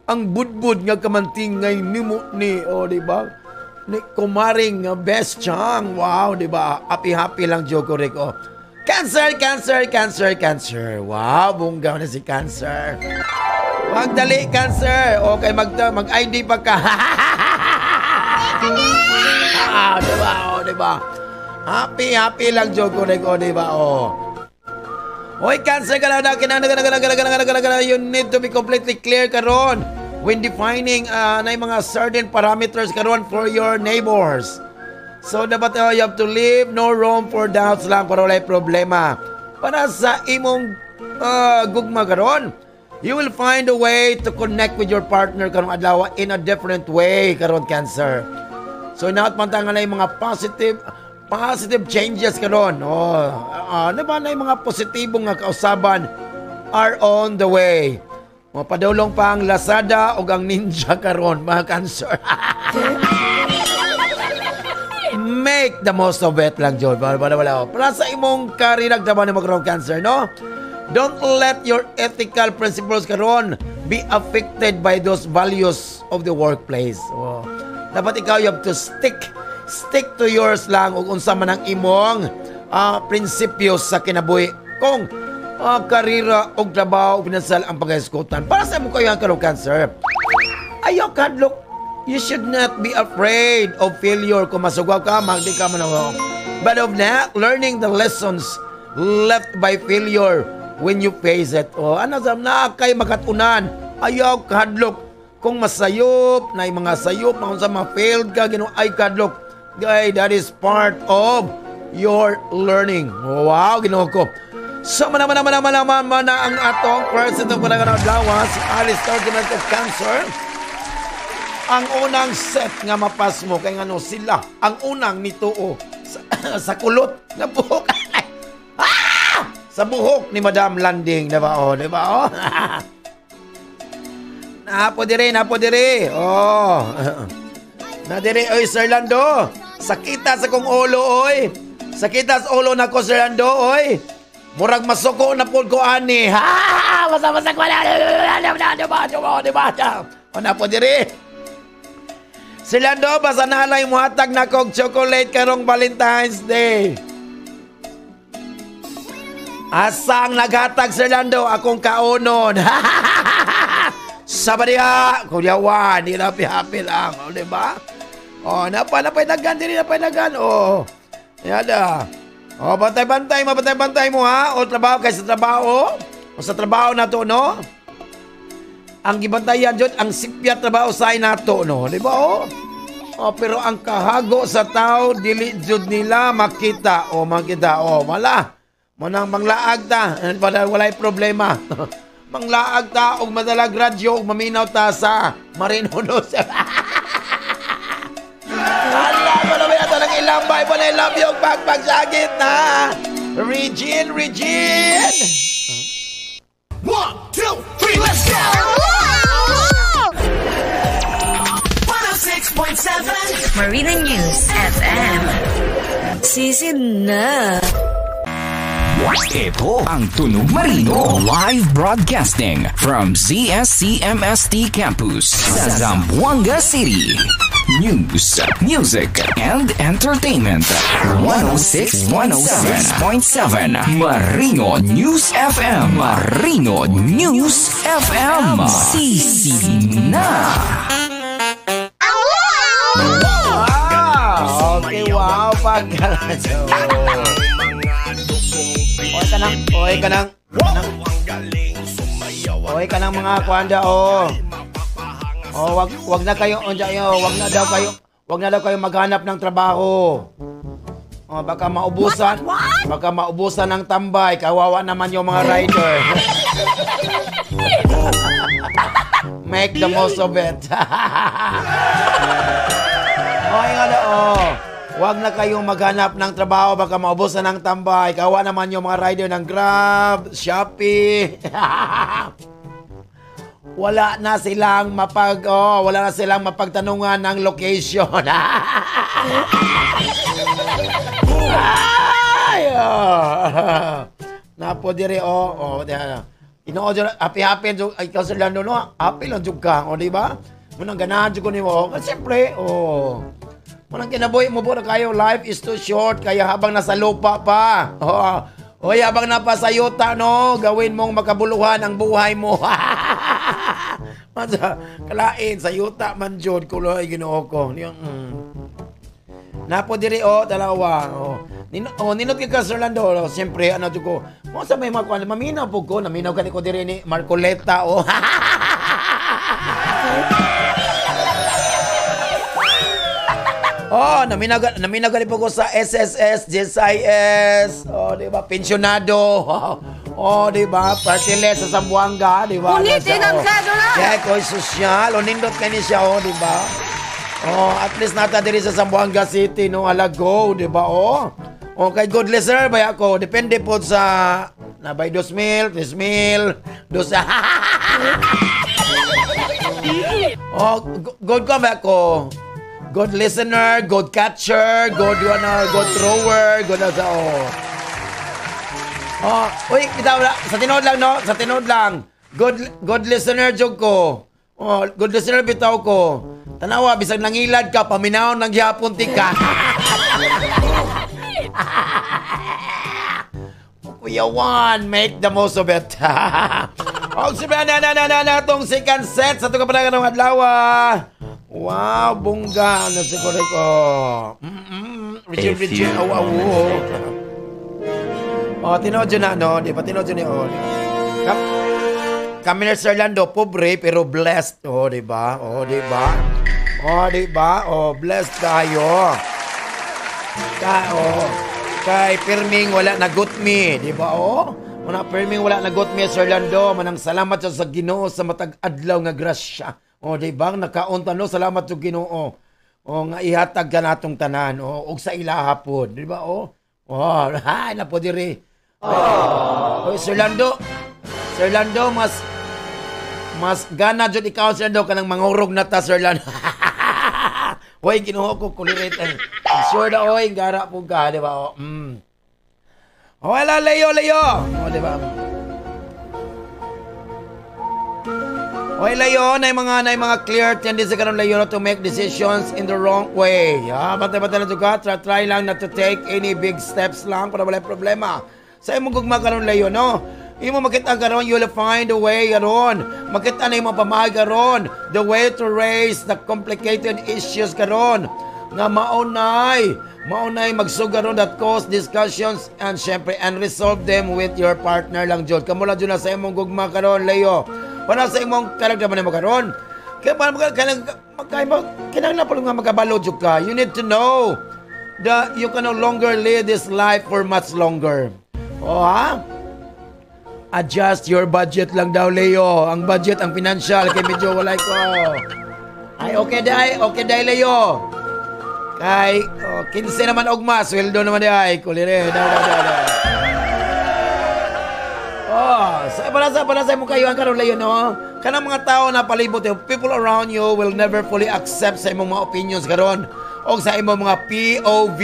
Ang budbud nga kamanting ngay nimo ni, di ba? Ni kumaring best chang. Wow, di ba? Happy lang joke correct. Cancer. Wow, bunggaw na si Cancer. Magdali, Cancer. Okay, mag-ID pa ka. Diba? Happy lang joke correct, diba? Oy, Cancer ka na you need to be completely clear karon when defining na yung mga certain parameters karon for your neighbors. So, dapat you have to leave no room for doubts lang para walay problema. Para sa imong gugma karon, you will find a way to connect with your partner karong adlaw in a different way karon, Cancer. So, inaot man nga na yung mga positive changes karon. Ano ba na yung mga positibong nga kausaban are on the way. Mapadulong pa ang Lazada o ang Ninja karon, mga Cancer. Make the most of it lang, John. Wala. Para sa imong karirag trabaho ni magkaroon, Cancer, no? Don't let your ethical principles karon be affected by those values of the workplace. Dapat ikaw, you have to stick to yours lang ug unsa man ang imong prinsipyo sa kinabuhi. Kung karira o trabaho o pinansal ang pag-eskutan. Para sa mo kayo ang karong, Cancer. Ayaw ka, look, you should not be afraid of failure. Kung masugwaw ka, magdi ka man ako. But of not learning the lessons left by failure when you face it. Ano sa na kay makatunan. Ayaw ka, look, kung masayop, na yung mga sayop, sa mga failed ka, ay ka, look, guy, that is part of your learning. Wow, Ginoo ko. So, man ang atong person ng panaganaw lawas, Aristotle of Cancer. Ang unang set nga mapas mo, kaya nga sila, ang unang nituo sa kulot na buhok. Sa buhok ni Madam Landing, diba? Diba? Napo dire. Nadire, oy, Sir Lando. Sakita sa kong ulo, oy. Sakita sa ulo na ko, Sir Lando, oy. Murag masuko na po ko, ani. Basta ko na. Diba? O, napo dire. Sir Lando, basta nalay mo hatag na kong chocolate karong Valentine's Day. Asang naghatag, Sir Lando, akong kaunon. Sabadiha, kuyawan, happy lang, diba? Napay dagan, yada. Bantay mo, ha? O trabaho kay sa trabaho. O sa trabaho na to, no? Ang gibantayan dyan, ang sipya trabaho sa na to, no? Diba, pero ang kahago sa tao, dili jud nila makita. Wala. Manang manglaag ta, walay problema. Manglaag ta, og madalag radyo, og maminaw ta sa Marinunos. Allah, malawin nato ng ilambay, wala love yung pagpagsagit na. Regine! 1, 2, 3, let's go! 106.7 Marina News FM. Sisid na. Ito ang Tunog Marino live broadcasting from ZSCMST Campus sa Zamboanga City. News, music, and entertainment. 106.7 Marino News FM. Marino News FM. Sisina. Okay, wow, pagkalasyo. Oy kanang mga kwanda, wag na daw kayo maghanap ng trabaho. Baka maubusan ng tambay, kawawa naman yung mga rider. Make the most of it. Wag na kayong maghanap ng trabaho, baka maubusan ng tambay. Kawa naman yung mga rider ng Grab, Shopee. Wala na silang mapagtanungan ng location. Napo dire happy ikaw sa Lando, no? Happy lang jud ka, di ba? Munang ganahan jud ko nimo. Siyempre, Munang kinabuhi mo po na kayo, life is too short, kaya habang nasa lupa pa, habang napasayuta, no, gawin mong makabuluhan ang buhay mo. Kalain, sayuta man jud, kuloy, Ginoo ko. Napo diri, dalawa, Ninot ka Sir Lando. Siyempre, ano ko. Sa may mga kuwan, maminaw po ko. Naminaw ka ko diri ni Marcoleta. Naminaw ka po ko sa SSS, JSIS. Diba? Pensionado. Diba? Partiless sa Zamboanga. Diba? Ulitin ang kado na! Kaya ko sosyal. Nindot ka ni siya. Diba? At least nata diri sa Zamboanga City, no? Alago, diba? Kay good listener ba ako? Depende po sa nabay 2,000, 3,000, good ko ba ako? Good listener, good catcher, good thrower, good sa uy, kita sa tinod lang no, sa tinod lang. Good listener jud ko. Good listener bitaw ko. Tanawa bisag nangilad ka, paminaw nang gihapon ti ka. Kuya Juan, make the most of it. Siyempre na itong second set sa itong kapanagan ng adlaw. Wow, bongga. Ano si Koreko? Richard. Tinod yun na, no? Di ba? Tinod yun yun. Kami na Sir Lando, pobre pero blessed. Di ba? Di ba? Blessed tayo. Kay Pirming wala nagot me, di ba? Muna Pirming wala nagot me, Sir Lando. Manang salamat sa Ginoo sa matag adlaw nga grasya. Di ba? Nakaunta no, salamat sa Ginoo. Nga ihatag ka natong tanan. Og sa ilaha po, di ba? Hay na po diri. Sir Lando, mas gana jud ikaw, Sir Lando, kanang mangurog na ta, Sir Lando. Hoy, Ginoo ko kulirit. Sure na, gara po ka, di ba? Wala, Leo. Di ba? Leo, na mga clear tendency ka ng Leo to make decisions in the wrong way. Bata-bata na ito ka, try lang not to take any big steps lang para wala problema. Sa imong gugma ka ng Leo, no? Imo makita ka ron, you'll find a way karon. Makita na imong pamahal karon. The way to raise the complicated issues karon. Nga maunay magsugaron that cause discussions and syempre and resolve them with your partner lang jud. Kamo lang jud na sa imong gugma karon, Leo. Para sa imong karagdaman mo karon. Kaya para kinahanglan pa nga magkabalo jud ka. You need to know that you can no longer live this life for much longer. Adjust your budget lang daw, Leo. Ang budget, ang financial, kay medyo walay ko. Ay, okay day, Leo. Kay, 15 naman ogma, sweldo naman day. Kulire, para sa mo kayo ang karon, Leo, no? Kanang mga tao na palibot, people around you will never fully accept sa imong mga opinions karon o sa imong mga POV.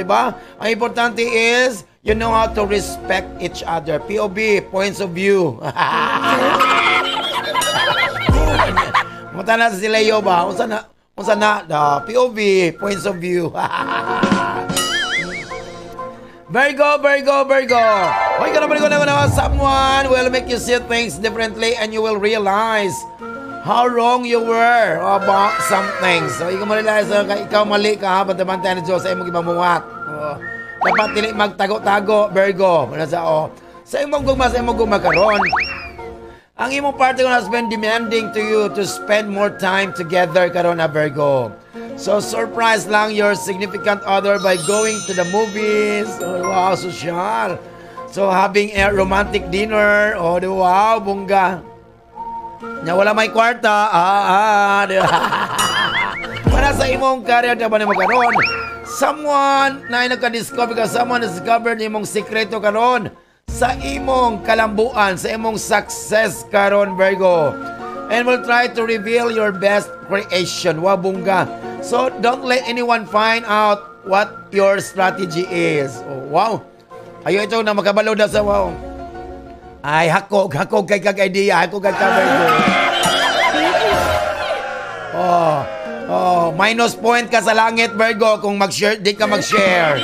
Di ba? Ang importante is, you know how to respect each other. POV, points of view. Munta na si Leo ba? Unsa na? The POV, points of view. Virgo. Hoy, someone will make you see things differently and you will realize how wrong you were about something. So, ikaw ma-realize ikaw mali ka, banta-banta na Diyos sa imong ibamuwat. Dapat dili magtago-tago, Virgo. Sa imong gugma karon. Ang imong partner has been demanding to you to spend more time together karon, Virgo. So surprise lang your significant other by going to the movies. Wow, social. So having a romantic dinner. Wow, bongga. Nya wala may kwarta. Para sa imong career dapat mo karon. Someone na nagka-discover ka, someone discovered imong sekreto karon sa imong kalambuan, sa imong success karon, Virgo. And will try to reveal your best creation. Wow, bongga. So, don't let anyone find out what your strategy is. Wow. Ayaw ito na makabalo na sa wow. Ay, hakog kay kag-idea. Hakog kay Virgo. Minus point ka sa langit, Virgo, kung mag-share, di ka mag-share.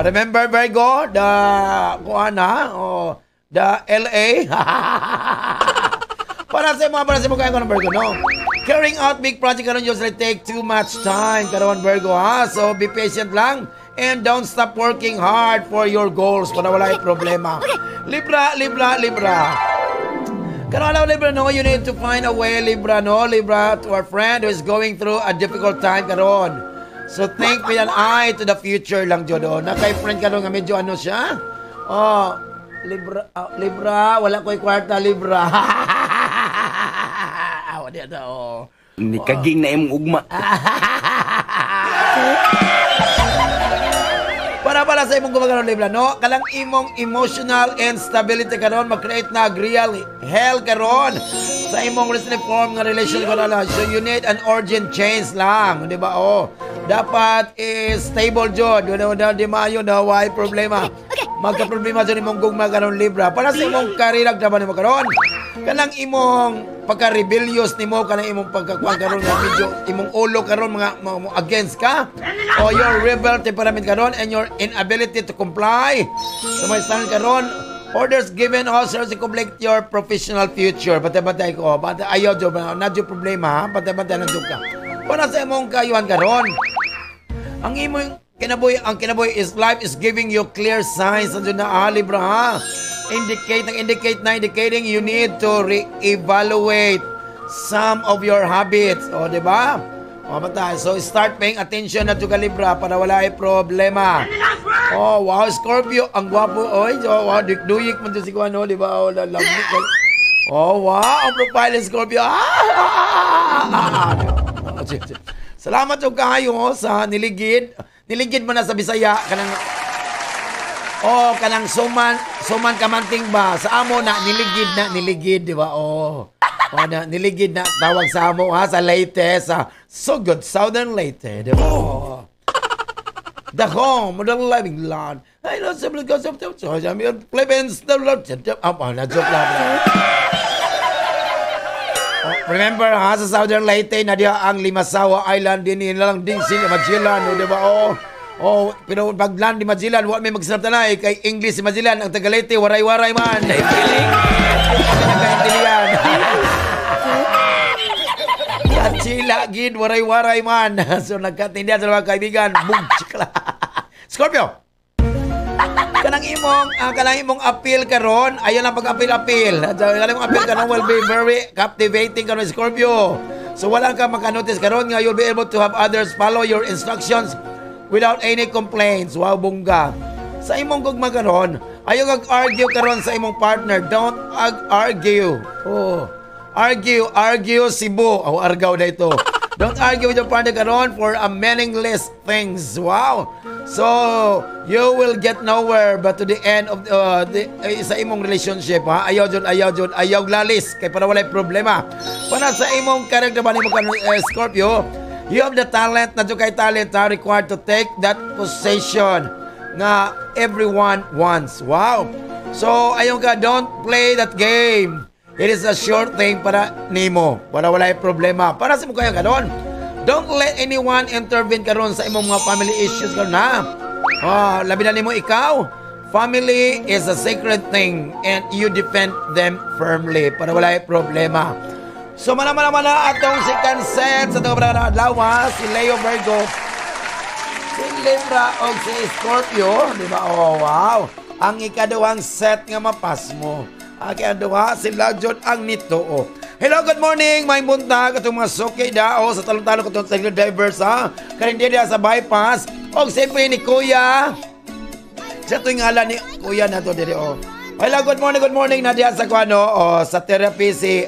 Remember, Virgo, the LA? para sa mga kayo ng Virgo, no? Carrying out big project karon usually take too much time karon Virgo ha. So be patient lang and don't stop working hard for your goals para wala yung problema. Libra. Karon Libra, no, you need to find a way, Libra, no, Libra, to our friend who is going through a difficult time karon. So think with an eye to the future lang jud do. Na kay friend karon nga medyo ano siya? Oh, Libra, wala ko'y kwarta, Libra. Wala daw. Ni kaging na imong ugma. Para sa imong gumagano, Libra, no? Kalang imong emotional instability karon mag-create na real hell karon sa imong recently formed nga relationship karon. So you need an urgent change lang, di ba? Oh, dapat is stable jud. Di maayo na why problema. Magka-problema sa imong gugma karon, Libra. Para sa imong career trabaho nimo karon. Kanang imong pagka-rebellious nimo, kanang imong pagkakuan karon nga medyo imong ulo karon mga against ka, o your rebel temperament karon and your inability to comply sa mga stand karon. Orders given also to complete your professional future. Batay ko, ayaw jo na jo problema, batay na jo ka. Para sa imong kayuhan karon, ang imong kinabuhi is life is giving you clear signs na Libra ha. Indicating you need to re-evaluate some of your habits. O, di ba? O, batay. So, start paying attention na to Libra para wala ay problema. Oh, wow, Scorpio. Ang gwapo. Oy, so, wow, duyik man to si Kuano, di ba? O, lalamit. Oh, wow, ang profile ni Scorpio. Salamat yung kayo sa niligid. Niligid mo na sa Bisaya. Kanang suman kamanting ba? Sa amo na niligid, di ba? Niligid na tawag sa amo ha, sa Leyte, sa Sugod, Southern Leyte, di ba? The home of the living land. I know simply because of the Philippines, the Lord, na-joke lang. Remember ha, sa Southern Leyte, na diya ang Limasawa Island, din nilang Dingsing, Magellan, di ba? Pero pag land di Magellan, wala may magsarap na kay English si Magellan, ang Tagalete, waray-waray man. Nagkaintilian. Kachila, gid, waray-waray man. So nagkaintindihan sa mga kaibigan. Boom, chikla. Scorpio! Kanang imong appeal karon, ayon ang pag-appeal. Kanang imong appeal karon will be very captivating karon, Scorpio. So wala ka makanotice karon nga you'll be able to have others follow your instructions without any complaints. Wow, bongga. Sa imong gugma karon, ayaw kag-argue karon sa imong partner. Don't argue. Argue Cebu. Argaw na ito. Don't argue with your partner karon for a meaningless things. Wow. So, you will get nowhere but to the end of sa imong relationship. Ha? Ayaw lalis. Kaya para walay problema. Para sa imong karakter ba nimo karon, Scorpio, you have the talent, required to take that position na everyone wants. Wow. So, ayun ka, don't play that game. It is a short thing para nimo, para wala yung problema. Para sa mo kayo karon, don't let anyone intervene karon sa imong mga family issues karon na. Labi na nimo ikaw. Family is a sacred thing and you defend them firmly para wala yung problema. So, mana-mana atong second set sa itong adlaw, si Leo Virgo, si Libra o si Scorpio, di ba? Oh, wow. Ang ikaduhang set nga mapas mo. Ang ikaduha, sila Jod ang nito. Hello, good morning, may buntag. Itong mga suki dao sa talong-talong ko itong technical drivers, ha? Karindya sa bypass. O, siyempre ni Kuya. Siya ito yung ngalan ni Kuya na ito, diri, oh. Hello, good morning, Nadia sa Kuano, sa therapy si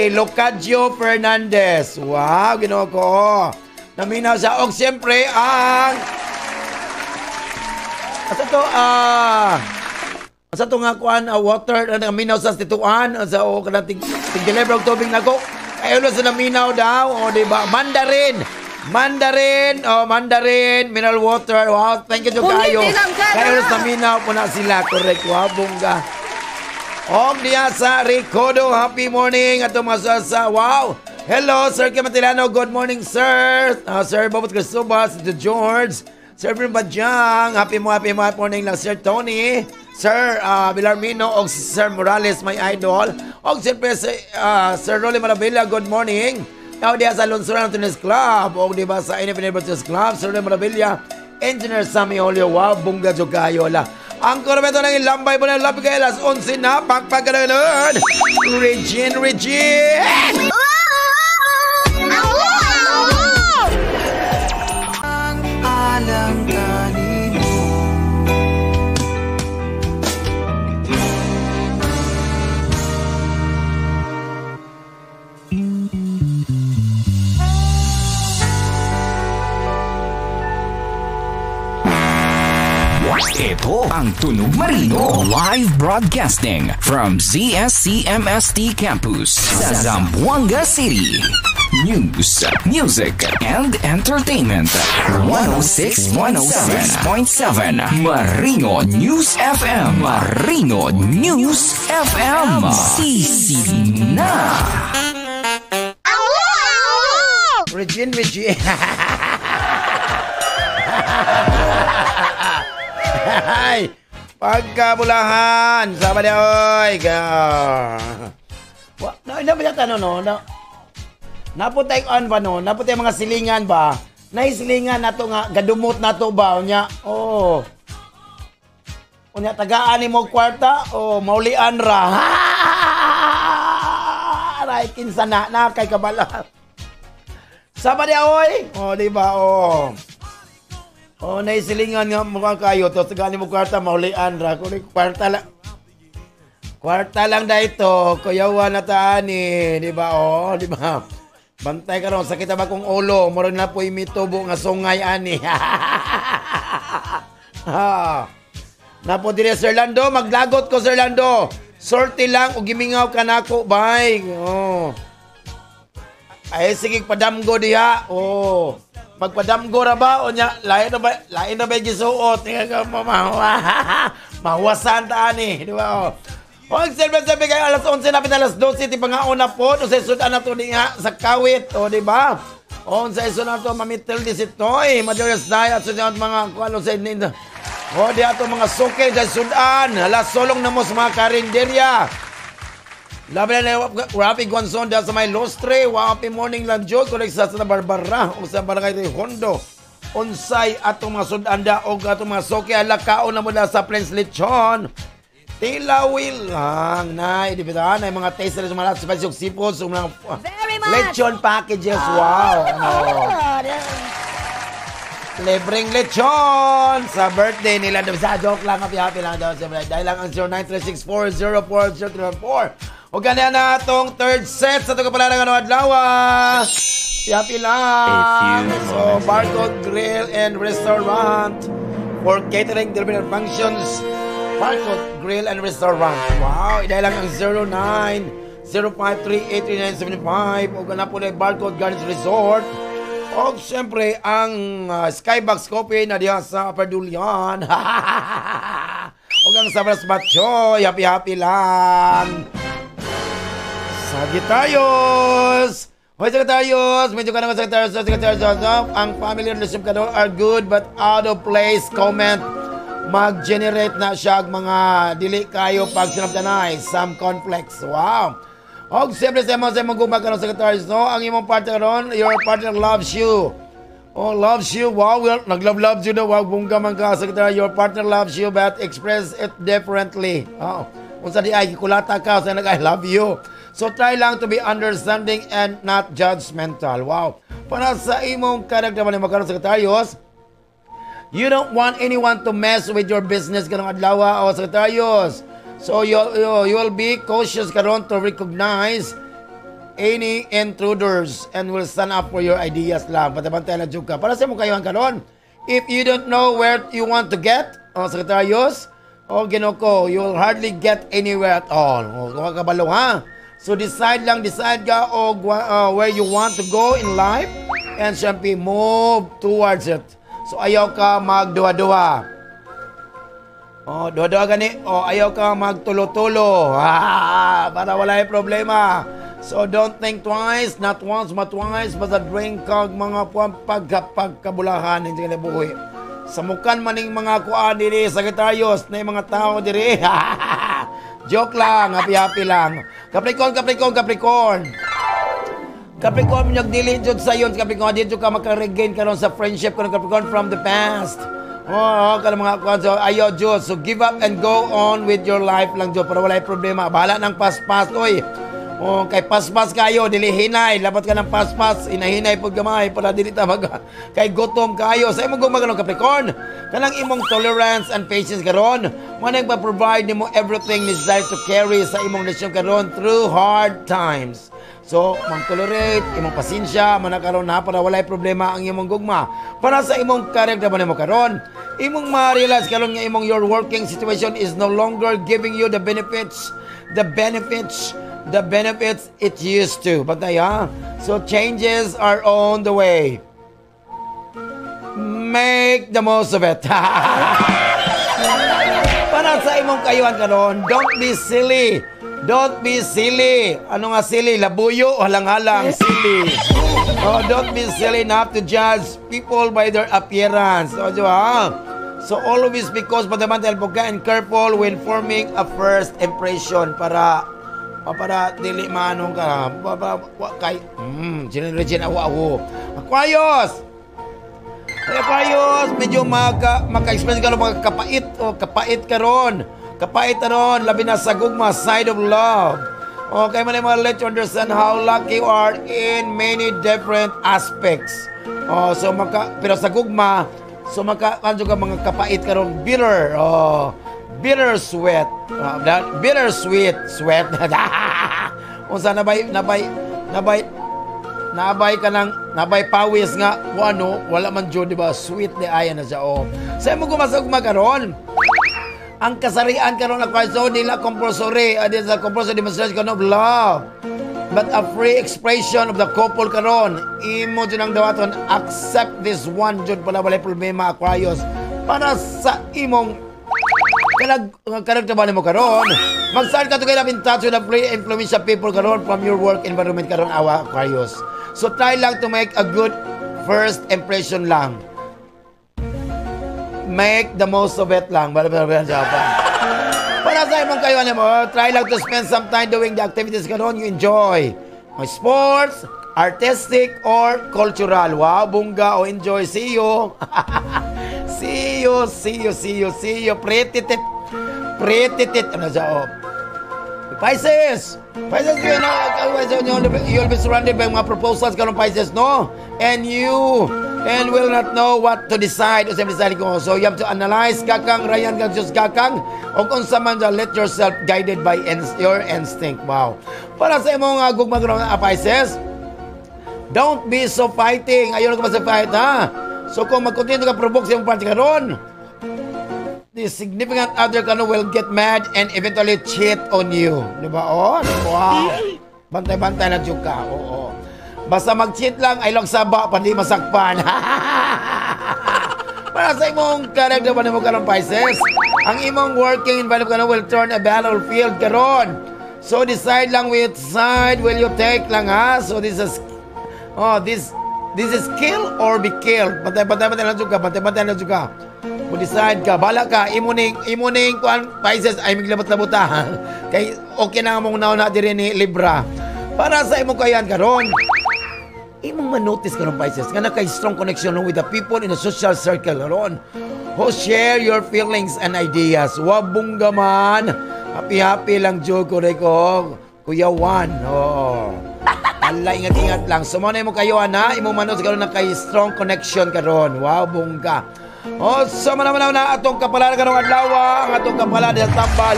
Locadio Fernandez. Wow, ginawa ko. Naminaw siya. O, siyempre, asa to nga kuan, water, naminaw sa stituan. Sa kanang tig-deliver og tubig na ko. Ayun sa naminaw daw. O, diba? Mandarin, mineral water. Wow, thank you kayo. Kayo sa naminaw po na sila. Correct. Wow, bongga. Og diya sa Ricodo, happy morning at sa wow. Hello, Sir Kimatilano, good morning, sir. Sir Bobot Cristobal, Sir George, Sir Brimbadjang, happy morning lang, Sir Tony, Sir Villarmino o si Sir Morales, my idol. O siyempre si Sir Rolly Maravilla, good morning. Now diya sa Lunsuran Tennis Club o diba sa NFN Tennis Club, Sir Rolly Maravilla, Engineer Sammy Olio, wow, bungga Jogayola. Ang korbeto ng ilambay po ng labi kayo, alas 11 na, pagpagkanoon. Regine! Ang alanganin mo. Ito ang Tunog Marino live broadcasting from ZSCMST Campus sa Zamboanga City. News, music, and entertainment. 106.7 Marino News FM. Marino News FM. Sisi na. Regine. Ay, pagkabulahan, sama niya, oy. Naputay on ba no? Naputay mga silingan ba? Naisilingan na to nga, gadumot na to ba? Unya, Unya, tagaan ni mo kwarta, maulian ra. Aray, kinsa na kay kabala. Sama niya, oy. Diba, naisilingan nga mukhang kayo. Tapos tagaan mo kwarta, maulian ra. Kwarta lang na ito. Kuyawa na taani. Diba, diba? Bantay ka ron, sakit ba kong ulo? Moron na po imitubo nga sungay ani. Napo dire Sir Lando, maglagot ko Sir Lando. Sorti lang o gimingaw ka nako, bay. Ay sige padamgo diha. Pagpadamgo ra ba o nya lain na ba gisuot nga ka mawasan ta ani, di ba? Ang sabi kayo, alas 11 na alas 12, ti pangaon na po, o sa sudan na to niya sa kawit, di ba? O sa iso na to, mamitil di si Toy, madalas na, at sudan mga, ano sa ininda. Di ato mga suke, sa sudan, alas solong na mo sa mga karinderya. Labi na Rafi Gonzon, sa may Lostre, wapi morning lang jod, kulik sa Barbara, o sa Barangay Hondo. Unsay atong mga sudan da, o atong mga suke, alakaon na mula sa Prince Lechon. Tilawil lang, di ba? Na mga taste na sumalat sa pasyok sipon, sa mga lechon packages, wow. Libreng lechon sa birthday nila. Sa joke lang, happy lang daw. Dahil lang ang 0936404314. O ganyan na itong third set sa ito kapala ng adlawa. Happy lang. So, Barcode Grill and Restaurant for catering delivery functions. Barcode Grill and Restaurant. Wow, dahil lang ang 0905383975. O ganap po na Barcode Gardens Resort. O siyempre ang Skybox Coffee na diya sa Perdulian. O ang Sabras Batchoy. Happy lang. Sagittarius. Hoy Sagittarius. Medyo ka naman Sagittarius. Ang family relationship ka doon are good but out of place. Comment. Mag-generate na siya mga dili kayo pag sinabdanay. Some conflicts. Wow. Og siyempre sa mga gumag ka ng Sagittarius, no? Ang imong partner ron, your partner loves you. Loves you. Wow, nag-love you daw. Wow, bungga man ka, Sagittarius. Your partner loves you but express it differently. Kung sa di ay, kulata ka, sa nag-I love you. So try lang to be understanding and not judgmental. Wow. Para sa imong karagdaman ni mga Sagittarius, you don't want anyone to mess with your business kanong adlaw o Sagittarius. So you will be cautious karon to recognize any intruders and will stand up for your ideas lang. Patabantay na jud ka. Para sa mo kayo ang karon. If you don't know where you want to get, Sagittarius, Ginoko, you will hardly get anywhere at all. Kung kabalo ha. So decide ka where you want to go in life and syempre move towards it. So ayaw ka magduwa-duwa. Duwa-duwa gani. Ayaw ka magtulo-tulo. Para wala yung problema. So don't think twice, not once but twice. Basta drink kag mga pagkabulahan. Hindi ka na buhay. Samukan maning mga kuan diri, Sagittarius, na yung mga tao diri. Joke lang, happy-happy lang. Capricorn. Capricorn, dili jud sa yon. Capricorn, dito ka makaregain karon sa friendship karon Capricorn from the past. Kala mga kuan, so ayo jud. So give up and go on with your life lang jud para walay problema. Bahala ng paspas, oy. Kay paspas kayo, dili hinay, labat ka ng paspas, inahinay pud gamay para dili ta kay gutom kayo. Sa imong gumagano Capricorn, kanang imong tolerance and patience karon, mo nang provide nimo everything necessary to carry sa imong relasyon karon through hard times. So, mang-tolerate, imong pasensya, manakaroon na para walay problema ang imong gugma. Para sa imong karakter ba nimo karon, imong ma-realize karon nga imong your working situation is no longer giving you the benefits it used to. Batay ha? So, changes are on the way. Make the most of it. Para sa imong kayuhan karon, don't be silly. Don't be silly. Ano nga silly? Labuyo, halang-halang, silly. Don't be silly enough to judge people by their appearance. So always because fundamental pagka and careful when forming a first impression para dili manong ka kay generation awo. Aquarius, medyo maka-express ka ng kapait karon. Kapait ron, labi na sa gugma, side of love. Okay, man mga let you understand how lucky you are in many different aspects. Pero sa gugma, kanjo ka mga kapait karon, bitter. Bitter sweat. Sweat. Unsa nabay pawis nga, wala man jud, diba? Sweet di ayan na siya. Sa imo gumasa-gugma karon, ang kasarian karon na so nila compulsory, sa compulsory demonstration of love, but a free expression of the couple karon. Imo dyan ang dawaton, accept this one jud pala walay problema Aquarius. Para sa imong karakter ba nimo karon, mag-start ka to kayo in touch with the free influential people karon from your work environment karon Aquarius. So try lang to make a good first impression lang. Make the most of it lang. Para sa imong kayo mo, try lang to spend some time doing the activities karon you enjoy. Sports, artistic, or cultural. Wow, bungga o enjoy. See you. See you. Pretty tit. Ano siya, Pisces, you'll be surrounded by mga proposals karon Pisces, no? And will not know what to decide. So you have to analyze kakang Ryan Gagjus kakang o kung sa man let yourself guided by your instinct. Wow. Para sa imong gugma karon Pisces, don't be so fighting. Ayaw na ka sa fight, ha? So kung mag-continue ka provoke sa imong party karon, the significant other will get mad and eventually cheat on you. Diba? Wow. Bantay-bantay na dyan ka. Oo. Basta mag-cheat lang, ay lang saba, pandi masakpan. Para sa imong karakter ba mo karon Pisces, ang imong working environment will turn a battlefield karon. So decide lang which side will you take lang, ha? So this is kill or be killed. Bantay-bantay na dyan ka. Decide ka, bala ka, imuning kuan Pisces ay miglabot-labot ha. Kay okay na mong nauna diri ni Libra. Para sa imong kayan karon, imong manotice karon Pisces nga kay strong connection with the people in the social circle karon who share your feelings and ideas. Wabungga man, happy lang jud ko Kuya Juan. Ala, ingat-ingat lang. Sumo na imong kayo na, imong manotice karon na kay strong connection karon. Wow, bungga. So manaman na atong kapala karong adlaw, ang atong kapala sa tambal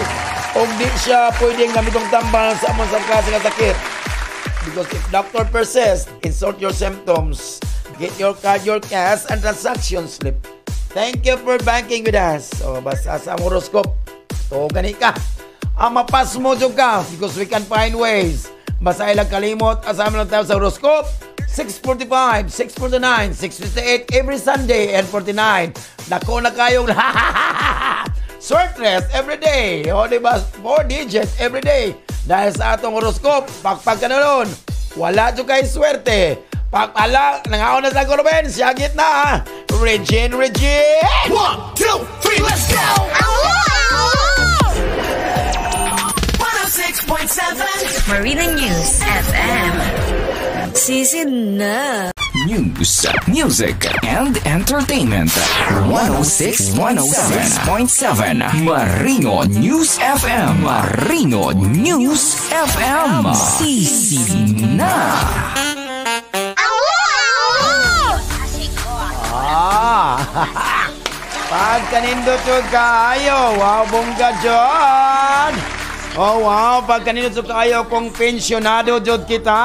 og di siya pwedeng gamitong tambal sa among klase nga sakit. Because if doctor persists, insert your symptoms, get your card, your cash, and transaction slip. Thank you for banking with us. So basta sa horoscope, to gani ka. Mapas mo dyan ka because we can find ways. Basta ilang kalimot, asama lang tayo sa horoscope. 6:45, 6:49, 6:58 every Sunday and 49. Nako na kayong shortlist every day. Diba? 4 digits every day. Dahil sa atong horoscope, pagpag ka na ron, wala dyan kayo swerte. Pagpala, nangaon na sa ko, Ruben. Siya gitna. Regine. 1, 2, 3, let's go! 106.7 Marina News FM. Season na. News, music, and entertainment. 106.7 Marino News FM. Marino News FM. Sisi na. Pag kanindot yung kaayo. Wow, bongga dyan. Oh, wow. Pag kanindot yung kaayo kung pensionado dyan kita.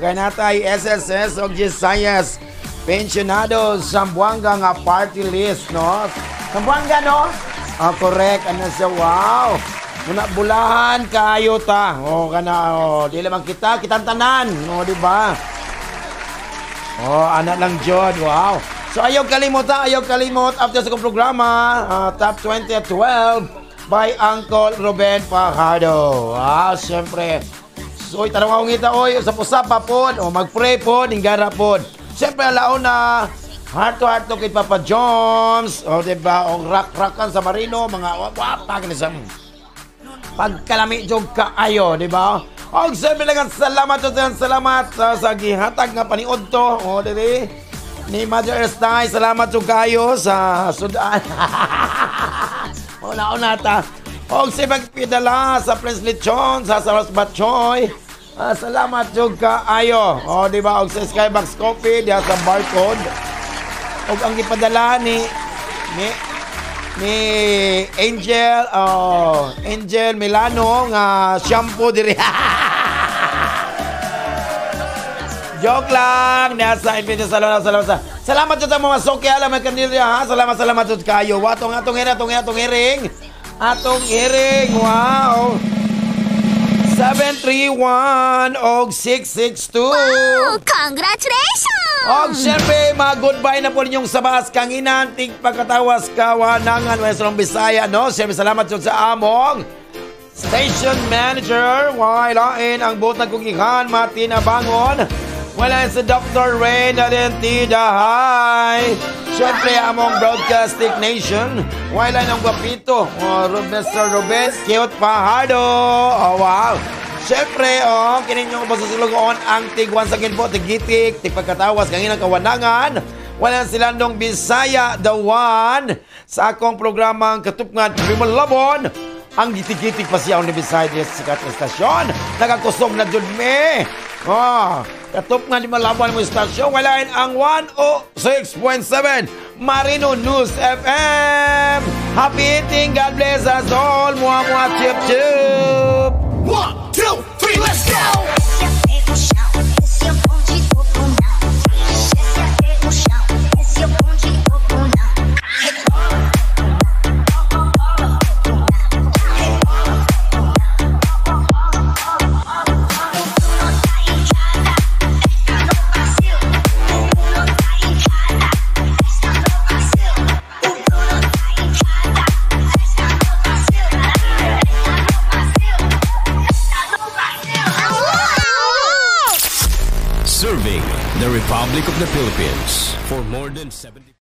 Kaya natay SSS o Gisayas. Pensionado Sambuanga nga party list, no? Sambuanga, no? Correct. Ano siya? Wow. Muna bulahan kaayo ta. Di lamang kitang tanan. Di ba? Anak lang dyan. Wow. So ayaw kalimot after sa kong programa, Top 20 at 12 by Uncle Ruben Fajardo. Siyempre. So itanong akong ngita, sa pusapa po, mag-pray po, ninggara po. Siyempre, alaon na, heart to kay Papa Jones, diba, rock-rockan sa Marino, mga wapag na sa pagkalami jog kaayo, diba? Siyempre lang, salamat sa gihatag nga paniod to, diba? Ni Mother Estay, salamat yung kayo sa Sudan. Una ta. Si magpidala sa Prince Lechon, sa Saros Batchoy. Salamat yung kaayo. Diba? Sa Skybox Coffee, diya sa barcode. Ang ipadala ni Angel Milano nga shampoo diri. Joke lang. Nasa impinyo. Salamat. Salamat sa mga soke. Alam ang kanilya, ha? Salamat sa kayo. Atong hearing. Wow. 731 og 662. Wow! Congratulations! Og siyempre, goodbye na po ninyong sabas kanginan. Pagkatawas kawanangan Western Bisaya, no? Siyempre, salamat sa among station manager. Wailain ang buot na kugihan, Martina Bangon. Wala si Dr. Ray Nadentida. Hi! Siyempre, among Broadcasting Nation. Wala ng Guapito. Mr. Ruben Cute Fajardo. Wow! Siyempre, kininyong pasasulogon ang tigwan sa po, tigitik, tigpagkatawas, kanginang kawanangan. Wala silandong Bisaya, the one. Sa akong programang Katupngan, Rimalabon. Ang gitig-gitig pa siya ni Bisaya sa sikat na estasyon. Nagakusog na dyan me. Katupngan, Rimalabon mo estasyon. Walain ang 106.7 Marino News FM. Happy eating. God bless us all. Mua, chip, chip. 1, 2, 3, let's go! Serving the Republic of the Philippines for more than 70